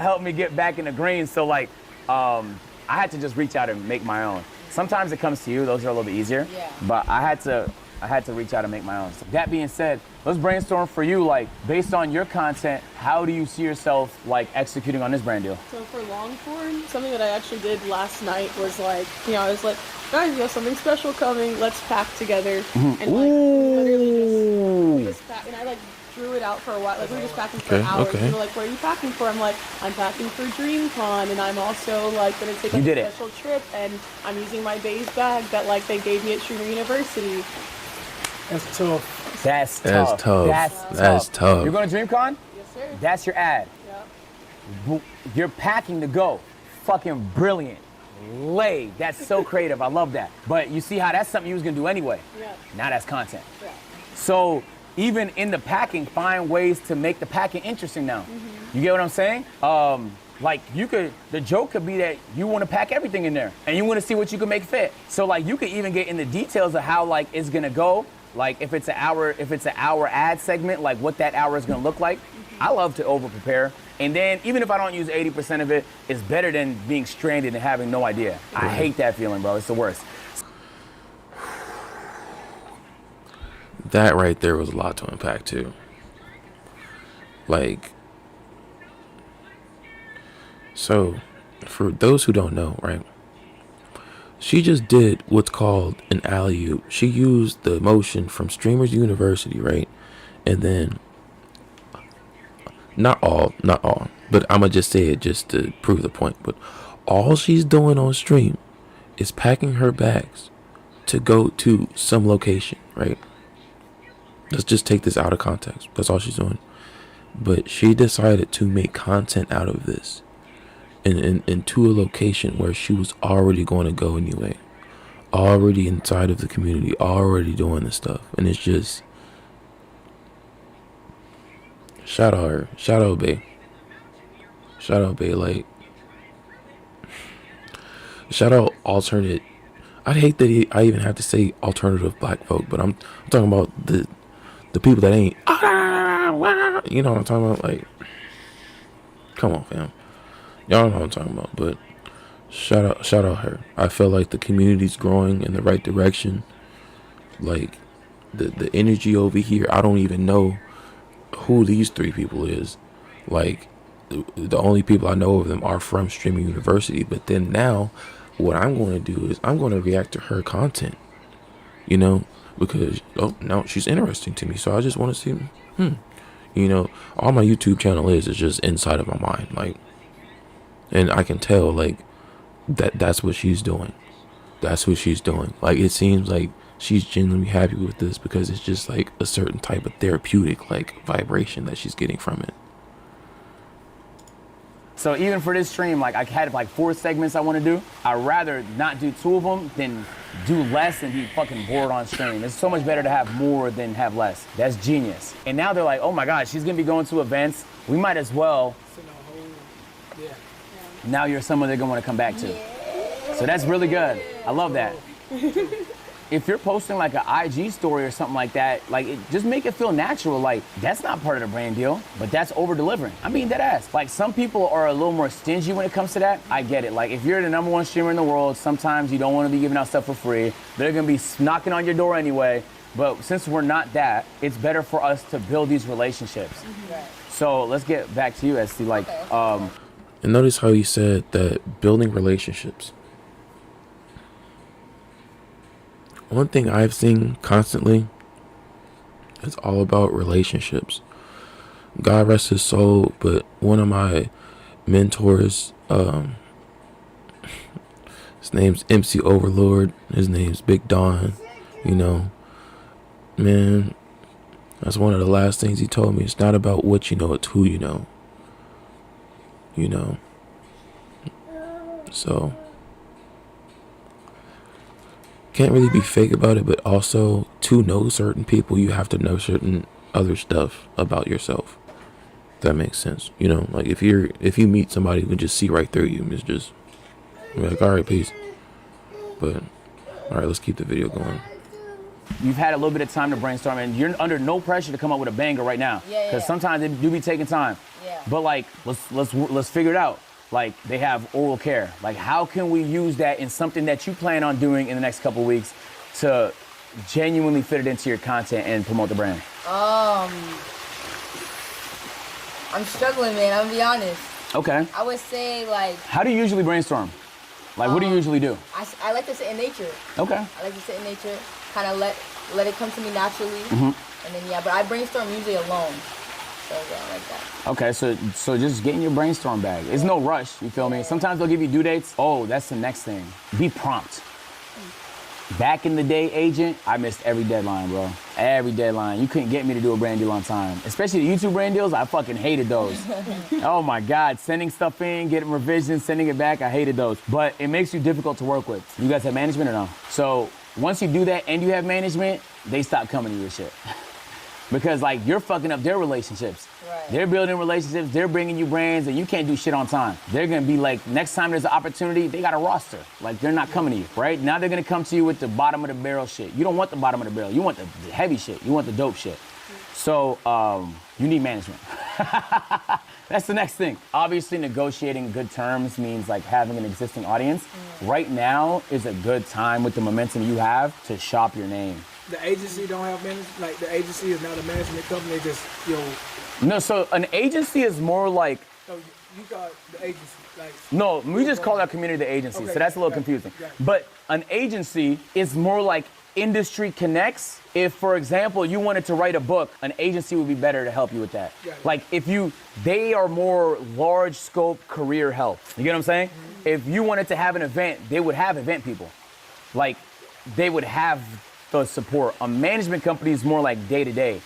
helped me get back in the green. So like, I had to just reach out and make my own. Sometimes it comes to you; those are a little bit easier. Yeah. But I had to reach out and make my own. So that being said, let's brainstorm for you. Like, based on your content, how do you see yourself like executing on this brand deal? So for long form, something that I actually did last night was like, I was like, guys, we have something special coming. Let's pack together. And like literally just pack. And I like drew it out for a while. Like, we were just packing for hours. Okay. And they're like, what are you packing for? I'm like, I'm packing for DreamCon, and I'm also like gonna take like, a special trip, and I'm using my Bays bag that like they gave me at Streamer University. That's tough. That's tough. That's tough. You're going to DreamCon? Yes, sir. That's your ad. Yeah. You're packing to go. Fucking brilliant. Lay. That's so creative. I love that. But you see how that's something you was gonna do anyway. Yeah. Now that's content. Yeah. So even in the packing, find ways to make the packing interesting now. You get what I'm saying? Like the joke could be that you want to pack everything in there and you want to see what you can make fit. So like you could even get in the details of how like it's gonna go. Like if it's an hour ad segment, like what that hour is gonna look like. I love to over prepare. And then even if I don't use 80% of it, it's better than being stranded and having no idea. I hate that feeling, bro. It's the worst. That right there was a lot to unpack too. Like, so for those who don't know, right? She just did what's called an alley-oop. She used the motion from Streamers University, right? And then not all, but I'm gonna just say it just to prove the point. But all she's doing on stream is packing her bags to go to some location, right? Let's just take this out of context. That's all she's doing. But she decided to make content out of this into a location where she was already going to go anyway. Already inside of the community, already doing this stuff. And it's just, shout out her. Shout out Bay. Shout out Bay. Like, shout out alternate. I'd hate that I even have to say alternative black folk, but I'm talking about the people that ain't, you know what I'm talking about? Like, come on, fam. Y'all know what I'm talking about. But shout out her. I feel like the community's growing in the right direction. Like the energy over here, I don't even know who these 3 people is. Like, the only people I know of them are from Streaming University. But then now, what I'm going to do is I'm going to react to her content, you know, because, oh, no, she's interesting to me. So I just want to see, you know, all my YouTube channel is just inside of my mind. Like, and I can tell, like, that's what she's doing. That's what she's doing. Like, it seems like she's genuinely happy with this because it's just like a certain type of therapeutic, like, vibration that she's getting from it. So even for this stream, like I had like 4 segments I want to do. I'd rather not do 2 of them than do less and be fucking bored on stream. It's so much better to have more than have less. That's genius. And now they're like, oh my God, she's gonna be going to events. We might as well. Yeah. Now you're someone they're gonna want to come back to. So that's really good. I love that. If you're posting like an IG story or something like that, like just make it feel natural. Like that's not part of the brand deal, but that's over delivering. I mean, that ass. Like some people are a little more stingy when it comes to that. I get it. Like if you're the #1 streamer in the world, sometimes you don't want to be giving out stuff for free. They're gonna be knocking on your door anyway. But since we're not that, it's better for us to build these relationships. Right. So let's get back to you, Esty. Like, And notice how he said that building relationships. One thing I've seen constantly is all about relationships. God rest his soul, but one of my mentors, his name's MC Overlord. His name's Big Don. You know, man, that's one of the last things he told me. It's not about what you know, it's who you know. You know. So can't really be fake about it, but also to know certain people, you have to know certain other stuff about yourself. If that makes sense. You know, like if you meet somebody who can just see right through you, it's just you're like, all right, peace. But all right, let's keep the video going. you've had a little bit of time to brainstorm, and you're under no pressure to come up with a banger right now. Yeah. Because sometimes it do be taking time. Yeah. But like, let's figure it out. Like they have oral care. Like how can we use that in something that you plan on doing in the next couple of weeks to genuinely fit it into your content and promote the brand? I'm struggling, man. I'm gonna be honest. Okay. I would say like How do you usually brainstorm? Like what do you usually do? I like to sit in nature. Okay. I like to sit in nature, kind of let it come to me naturally, and then but I brainstorm usually alone. So yeah, I like that. Okay, so just get in your brainstorm bag. It's no rush, you feel me? Sometimes they'll give you due dates. Oh, that's the next thing. Be prompt. Back in the day, agent, I missed every deadline, bro. Every deadline. You couldn't get me to do a brand deal on time. Especially the YouTube brand deals, I fucking hated those. Oh my God, sending stuff in, getting revisions, sending it back, I hated those. But it makes you difficult to work with. You guys have management or no? So once you do that and you have management, they stop coming to you with shit. Because like you're fucking up their relationships. Right. They're building relationships, they're bringing you brands, and you can't do shit on time. They're gonna be like, next time there's an opportunity, they got a roster. Like they're not coming to you, right? Now they're gonna come to you with the bottom of the barrel shit. You don't want the bottom of the barrel, you want the heavy shit, you want the dope shit. So you need management. That's the next thing. Obviously negotiating good terms means like having an existing audience. Right now is a good time with the momentum you have to shop your name. The agency don't have management. Like the agency is not a management company. They just No, so an agency is more like, No, you got the agency. Like no, we just call our community the agency, Okay, so that's a little got it, confusing. got it. But an agency is more like industry connects. If, for example, you wanted to write a book, an agency would be better to help you with that. Got it. Like they are more large scope career help. You get what I'm saying? Mm-hmm. If you wanted to have an event, they would have event people. Like they would have the support. A management company is more like day to day.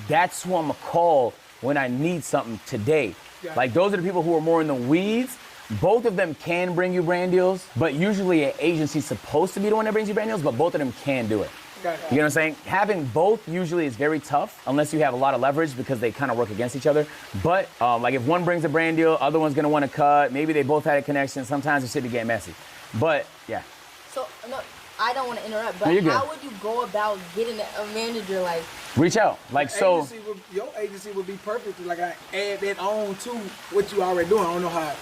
That's who I'm gonna call when I need something today. Yeah. Like those are the people who are more in the weeds. Both of them can bring you brand deals, but usually an agency's supposed to be the one that brings you brand deals, but both of them can do it. Got it. You know what I'm saying? Having both usually is very tough unless you have a lot of leverage because they kind of work against each other. But like if one brings a brand deal, other one's gonna want to cut. Maybe they both had a connection. Sometimes the shit be getting messy. But yeah. So no, I don't want to interrupt, but No, you're good. how would you go about getting a manager like? Reach out. Like so. Your agency would be perfect to like add that on to what you already doing. I don't know how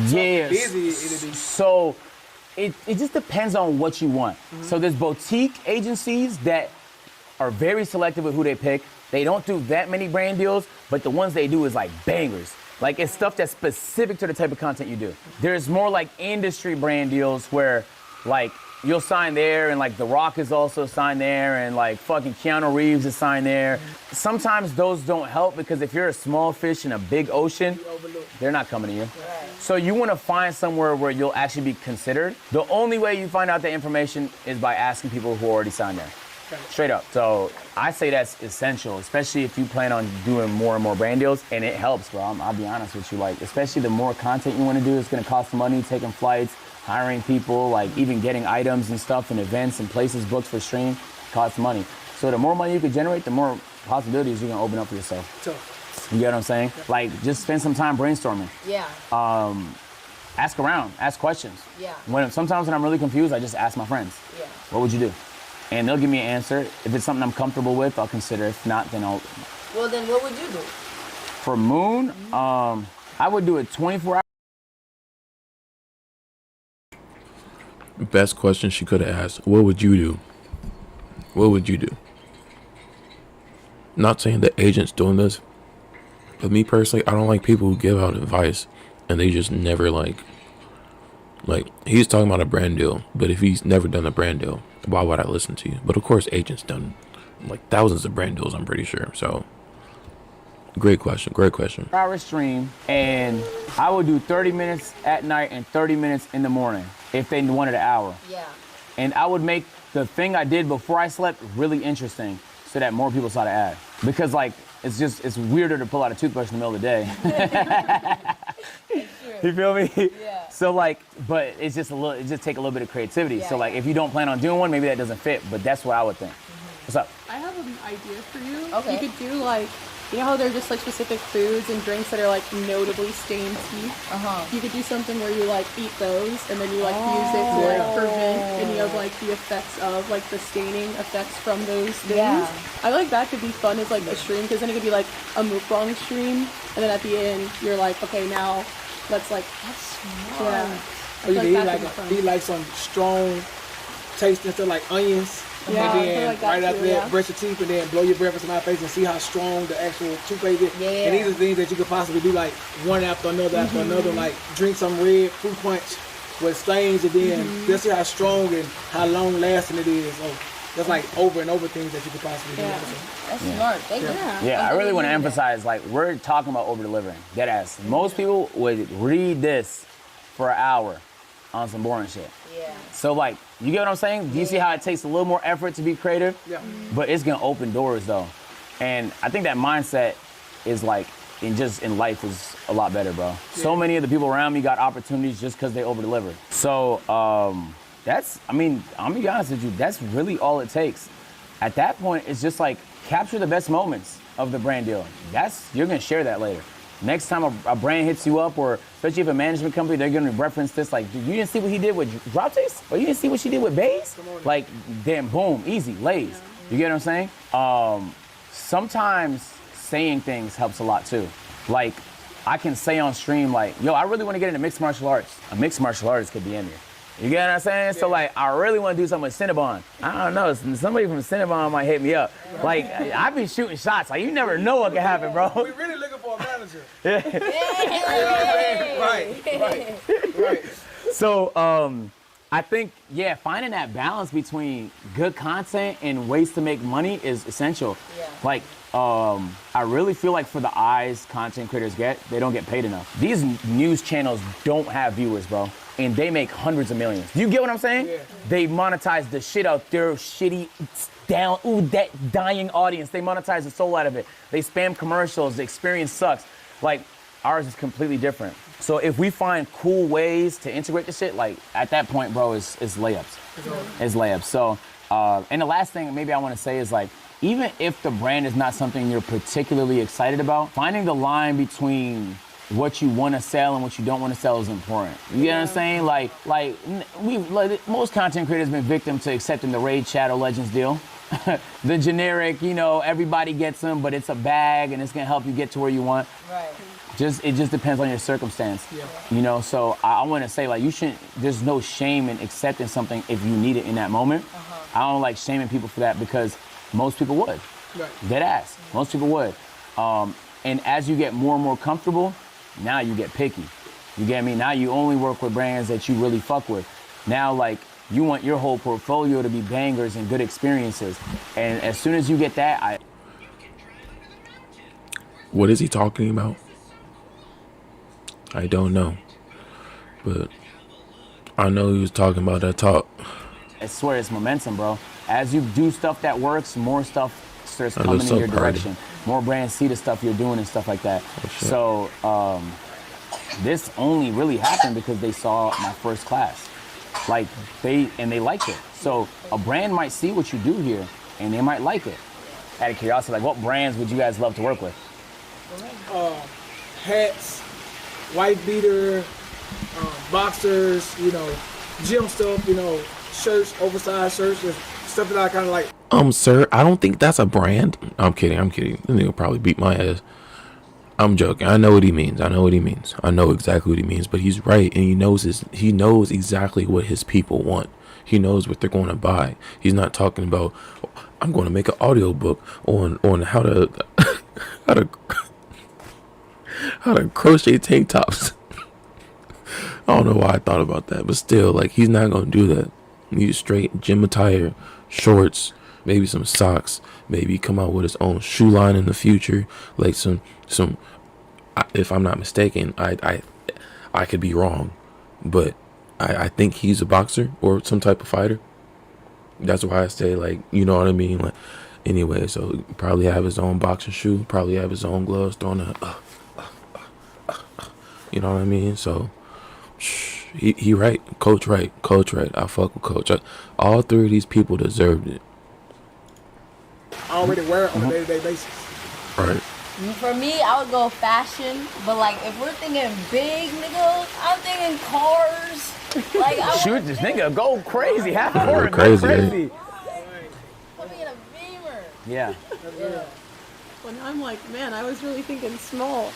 Yes. busy it'll be. So it just depends on what you want. So there's boutique agencies that are very selective with who they pick. They don't do that many brand deals, but the ones they do is like bangers. Like it's stuff that's specific to the type of content you do. There's more like industry brand deals where like you'll sign there and like The Rock is also signed there and like fucking Keanu Reeves is signed there. Sometimes those don't help because if you're a small fish in a big ocean, they're not coming to you. So you want to find somewhere where you'll actually be considered. The only way you find out that information is by asking people who already signed there. Straight up. So I say that's essential, especially if you plan on doing more and more brand deals, and it helps, bro. I'll be honest with you. Like, especially the more content you want to do, it's going to cost money, taking flights, hiring people, like even getting items and stuff and events and places booked for stream costs money. So the more money you can generate, the more possibilities you're going to open up for yourself. You get what I'm saying? Like, just spend some time brainstorming. Yeah. Ask around, ask questions. Yeah. Sometimes when I'm really confused, I just ask my friends. Yeah. What would you do? And they'll give me an answer. If it's something I'm comfortable with, I'll consider. If not, then I'll. Well, then what would you do? For Moon, I would do it 24 hours. Best question she could have asked. What would you do? What would you do? Not saying that agents doing this, but me personally, I don't like people who give out advice and they just never like he's talking about a brand deal, but if he's never done a brand deal, why would I listen to you? But of course, agents done like thousands of brand deals, I'm pretty sure. So, great question. Hour stream, and I would do 30 minutes at night and 30 minutes in the morning if they wanted an hour. Yeah. And I would make the thing I did before I slept really interesting so that more people saw the ad. Because like, it's weirder to pull out a toothbrush in the middle of the day. You feel me? Yeah. So like, but it just take a little bit of creativity. Yeah, So like, yeah. if you don't plan on doing one, maybe that doesn't fit, but that's what I would think. What's up? I have an idea for you. Okay. You could do like, you know how there are just like specific foods and drinks that are like notably stained teeth? Uh-huh. You could do something where you like eat those and then you like use it to like prevent any of like the effects of like the staining effects from those things. Yeah. I like that could be fun as like a stream because then it could be like a mukbang stream and then at the end you're like, okay, now let's like, yeah. Or you I can feel eat that could be like fun. eat like some strong tasting stuff like onions. Yeah, I and feel then like that right after too, that, yeah. brush your teeth and then blow your breath into my face and see how strong the actual toothpaste is. Yeah. And these are things that you could possibly do like one after another after another. Like drink some red fruit punch with stains and then just see how strong and how long lasting it is. So that's like over and over things that you could possibly do. Yeah. Also. That's smart. Thank you. Yeah, I really want to believe that. emphasize, like, we're talking about over delivering. Dead ass. Most people would read this for an hour on some boring shit. Yeah. So, like, you get what I'm saying? Do you see how it takes a little more effort to be creative? Yeah. But it's gonna open doors, though. And I think that mindset is like, in life is a lot better, bro. So many of the people around me got opportunities just because they over delivered. So, I'm gonna be honest with you, that's really all it takes. At that point, it's just like, capture the best moments of the brand deal. You're gonna share that later. Next time a brand hits you up, or especially if a management company, they're gonna reference this, like, dude, you didn't see what he did with Drop Taste? Or you didn't see what she did with Baze? Like, then boom, easy, lays. You get what I'm saying? Sometimes saying things helps a lot too. Like, I can say on stream, like, yo, I really wanna get into mixed martial arts. A mixed martial artist could be in here. You get what I'm saying? So like, I really want to do something with Cinnabon. I don't know, somebody from Cinnabon might hit me up. Like, I be shooting shots. Like, you never know what can happen, bro. We really looking for a manager. Right. So, I think, yeah, finding that balance between good content and ways to make money is essential. Yeah. Like, I really feel like for the eyes content creators get, they don't get paid enough. These news channels don't have viewers, bro. And they make hundreds of millions. You get what I'm saying? Yeah. They monetize the shit out their shitty, down, that dying audience. They monetize the soul out of it. They spam commercials. The experience sucks. Like, ours is completely different. So if we find cool ways to integrate the shit, like, at that point, bro, it's layups. It's layups. So, and the last thing maybe I want to say is, like, even if the brand is not something you're particularly excited about, finding the line between what you want to sell and what you don't want to sell is important. You get what I'm saying? Like most content creators have been victim to accepting the Raid Shadow Legends deal. The generic, everybody gets them, but it's a bag and it's gonna help you get to where you want. Right. It just depends on your circumstance. Yeah. So I want to say, like, there's no shame in accepting something if you need it in that moment. I don't like shaming people for that because most people would. Right. Dead ass. Most people would. And as you get more and more comfortable, now you get picky. You get me? Now you only work with brands that you really fuck with. Now, like, you want your whole portfolio to be bangers and good experiences. And as soon as you get that, What is he talking about? I don't know. But I know he was talking about that talk. I swear it's momentum, bro. As you do stuff that works, more stuff starts I look coming in so your proud of direction. More brands see the stuff you're doing and stuff like that. shit. So this only really happened because they saw my first class. Like they liked it. So a brand might see what you do here and they might like it. Out of curiosity, like what brands would you guys love to work with? Hats, white beater, boxers, you know, gym stuff, you know, shirts, oversized shirts, just stuff that I kind of like. Sir, I don't think that's a brand. I'm kidding. This nigga probably beat my ass. I'm joking. I know what he means. I know exactly what he means, but he's right, and he knows exactly what his people want. He knows what they're going to buy. He's not talking about, I'm going to make an audiobook on how to how to crochet tank tops. I don't know why I thought about that, but still, like, he's not going to do that. He's straight gym attire, shorts, maybe some socks, maybe come out with his own shoe line in the future, like some if I'm not mistaken, I could be wrong, but I think he's a boxer or some type of fighter. That's why I say, like, you know what I mean? Like, anyway, so probably have his own boxing shoe, probably have his own gloves, throwing you know what I mean? So he right, coach right. I fuck with coach. All three of these people deserved it. I already wear it on a day-to-day basis. Right. For me, I would go fashion, but like if we're thinking big, nigga, I'm thinking cars. Like I Shoot this nigga, go crazy, half court, go crazy, crazy. I'm in a Beamer. Yeah. When I'm like, man, I was really thinking small.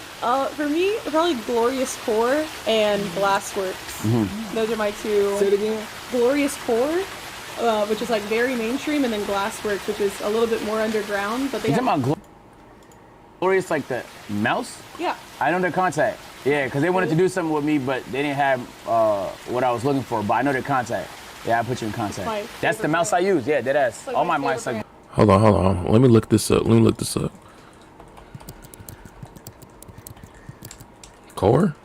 For me, probably Glorious Core and Glassworks. Those are my two. Say it again. Glorious Core, which is like very mainstream, and then Glassworks, which is a little bit more underground. But they You have, talking about Glorious, like the mouse? yeah. I know their contact. Yeah, because they wanted to do something with me, but they didn't have what I was looking for. But I know their contact. Yeah, I put you in contact. My That's the favorite mouse I brand. use. Yeah, dead ass. Like All my my mice favorite are. brand. Hold on. Let me look this up. Core?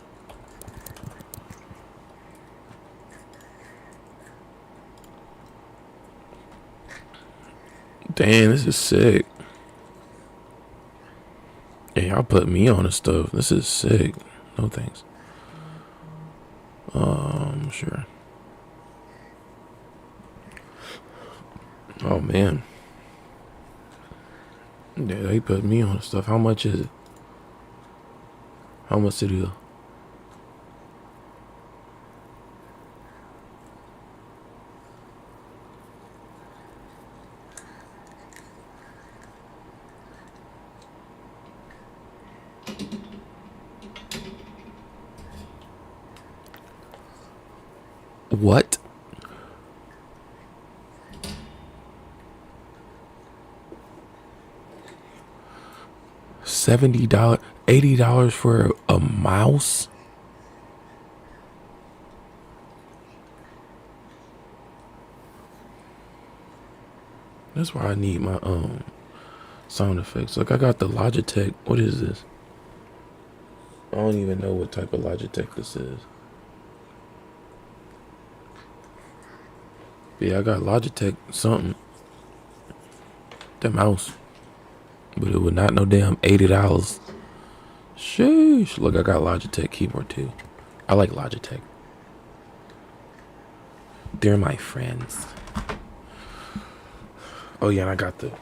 Damn, this is sick. Hey, y'all put me on this stuff. This is sick. No thanks. Sure. Oh man. Yeah, they put me on this stuff. How much is it? How much did it go? What? $70, $80 for a mouse? That's why I need my sound effects. Look, I got the Logitech. What is this? I don't even know what type of Logitech this is. Yeah, I got Logitech something. The mouse. But it was not no damn $80. Sheesh. Look, I got Logitech keyboard too. I like Logitech. They're my friends. Oh yeah, and I got the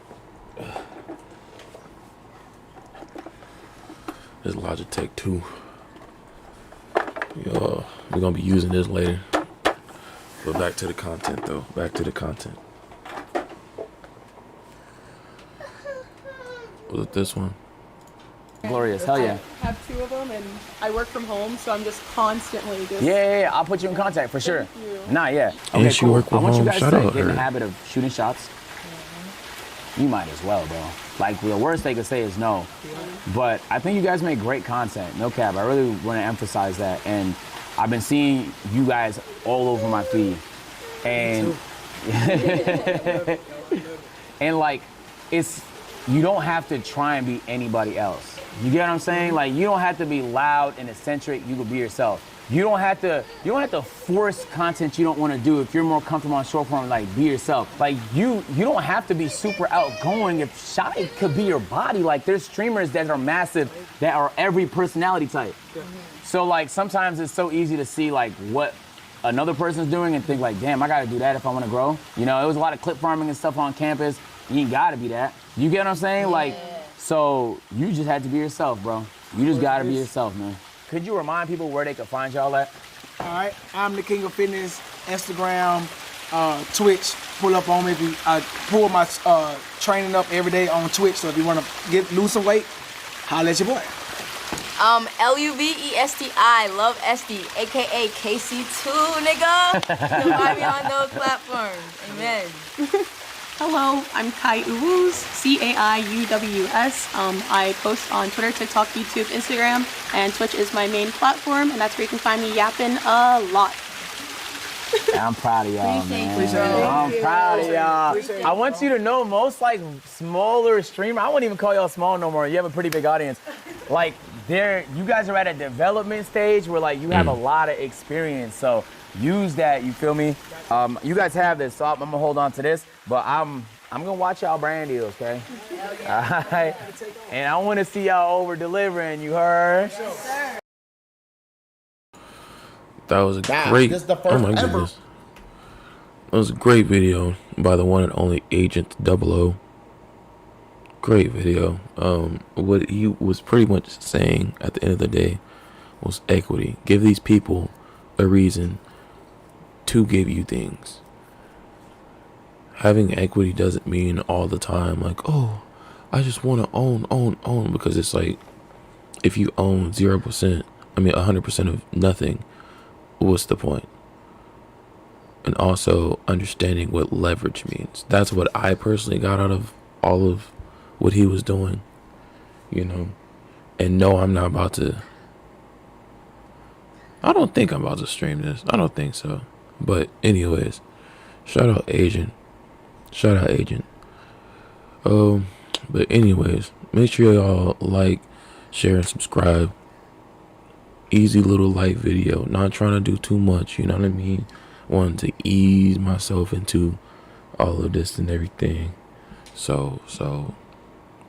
this Logitech too. Yo, we're gonna be using this later. But back to the content though. Back to the content. Was it this one? Glorious, hell yeah. I have two of them, and I work from home, so I'm just constantly just. Yeah. I'll put you in contact for sure. you. Nah, yeah. And she work I with want you home. guys Shout to out get in the her. habit of shooting shots. you might as well, bro. Like, the worst they could say is no. But I think you guys make great content, no cap. I really want to emphasize that. And I've been seeing you guys all over my feed. And, and like, you don't have to try and be anybody else. You get what I'm saying? Like, you don't have to be loud and eccentric. You can be yourself. You don't have to force content you don't want to do. If you're more comfortable on short form, like, be yourself. Like, you don't have to be super outgoing. If shy could be your body. Like, there's streamers that are massive that are every personality type. So, like, sometimes it's so easy to see, like, what another person's doing and think, like, damn, I got to do that if I want to grow. You know, it was a lot of clip farming and stuff on campus. You ain't got to be that. You get what I'm saying? Like, so you just had to be yourself, bro. You just got to be yourself, man. Could you remind people where they could find y'all at? All right, I'm the King of Fitness, Instagram, Twitch. Pull up on me. I pull my training up every day on Twitch. So if you want to lose some weight, holla at your boy. LUVESTI, Love SD, aka KC2, nigga. You can find me on those platforms. Amen. Hello, I'm Kai Uwus, CAIUWS. I post on Twitter, TikTok, YouTube, Instagram, and Twitch is my main platform, and that's where you can find me yapping a lot. I'm proud of y'all, man. Appreciate it. I'm proud of y'all. Appreciate it. I want you to know, most like smaller streamer, I wouldn't even call y'all small no more. You have a pretty big audience. Like, you guys are at a development stage where, like, you have a lot of experience. So use that, you feel me? You guys have this, so I'm gonna hold on to this, but I'm gonna watch y'all brand deals, okay? All right. And I want to see y'all over delivering. You heard? That was a Wow, great. this is the Oh first my ever. goodness. That was a great video by the one and only Agent 00. Great video. What he was pretty much saying at the end of the day was equity. Give these people a reason to give you things. Having equity doesn't mean all the time like, oh, I just want to own, because it's like, if you own 0%, 100% of nothing, what's the point? And also understanding what leverage means. That's what I personally got out of all of what he was doing, you know. And no, I'm not about to. I don't think I'm about to stream this. I don't think so. But anyways, shout out Agent. Shout out Agent. But anyways, make sure y'all like, share, and subscribe. Easy little light video. Not trying to do too much, you know what I mean? Wanting to ease myself into all of this and everything. So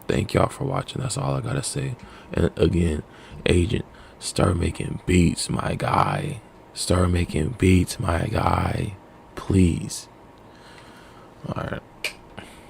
thank y'all for watching. That's all I gotta say. And again, Agent, start making beats, my guy. Start making beats, my guy. Please. Alright.